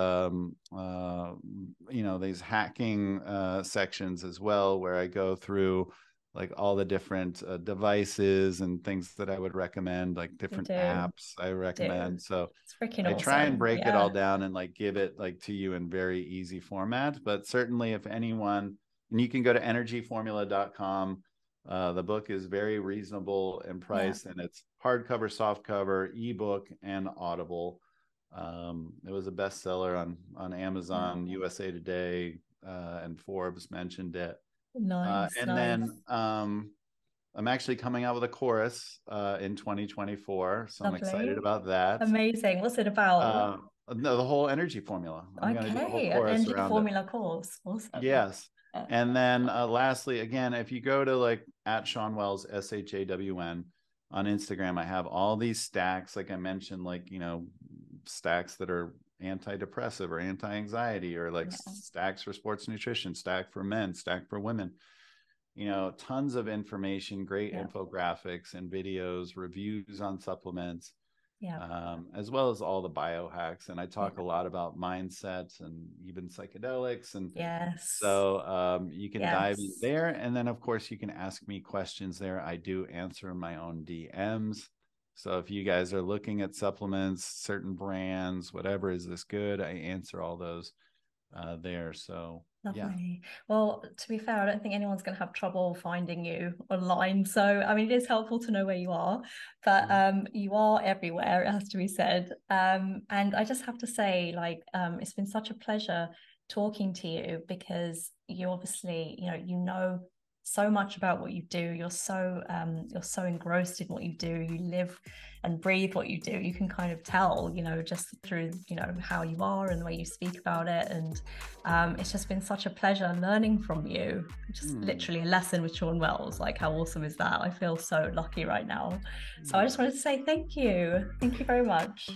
know, these hacking sections as well, where I go through like all the different devices and things that I would recommend, like different apps I recommend. So it's freaking I try and break it all yeah. down and like give it like to you in very easy format. But certainly if anyone, and you can go to energyformula.com. The book is very reasonable in price, and it's hardcover, softcover, ebook, and Audible. It was a bestseller on Amazon, USA Today, and Forbes mentioned it. Nice. And then I'm actually coming out with a chorus in 2024, so I'm excited about that. Amazing. What's it about? No, the whole energy formula. I'm going to do a whole chorus energy around formula course. Awesome. Yes. And then lastly, again, if you go to like at Shawn Wells, SHAWN on Instagram, I have all these stacks, like I mentioned, like, you know, stacks that are antidepressive or anti-anxiety, or like stacks for sports nutrition, stack for men, stack for women, you know, tons of information, great infographics and videos, reviews on supplements. As well as all the biohacks. And I talk a lot about mindset and even psychedelics. And so you can dive in there. And then, of course, you can ask me questions there. I do answer my own DMs. So if you guys are looking at supplements, certain brands, whatever, is this good? I answer all those there. So lovely. Well, to be fair, I don't think anyone's going to have trouble finding you online. So I mean, it is helpful to know where you are, but you are everywhere, it has to be said. And I just have to say, like, it's been such a pleasure talking to you, because you obviously, you know so much about what you do. You're so engrossed in what you do. You live and breathe what you do. You can kind of tell, you know, just through, you know, how you are and the way you speak about it. And it's just been such a pleasure learning from you. Just literally a lesson with Shawn Wells. Like, how awesome is that? I feel so lucky right now. So I just wanted to say thank you. Thank you very much.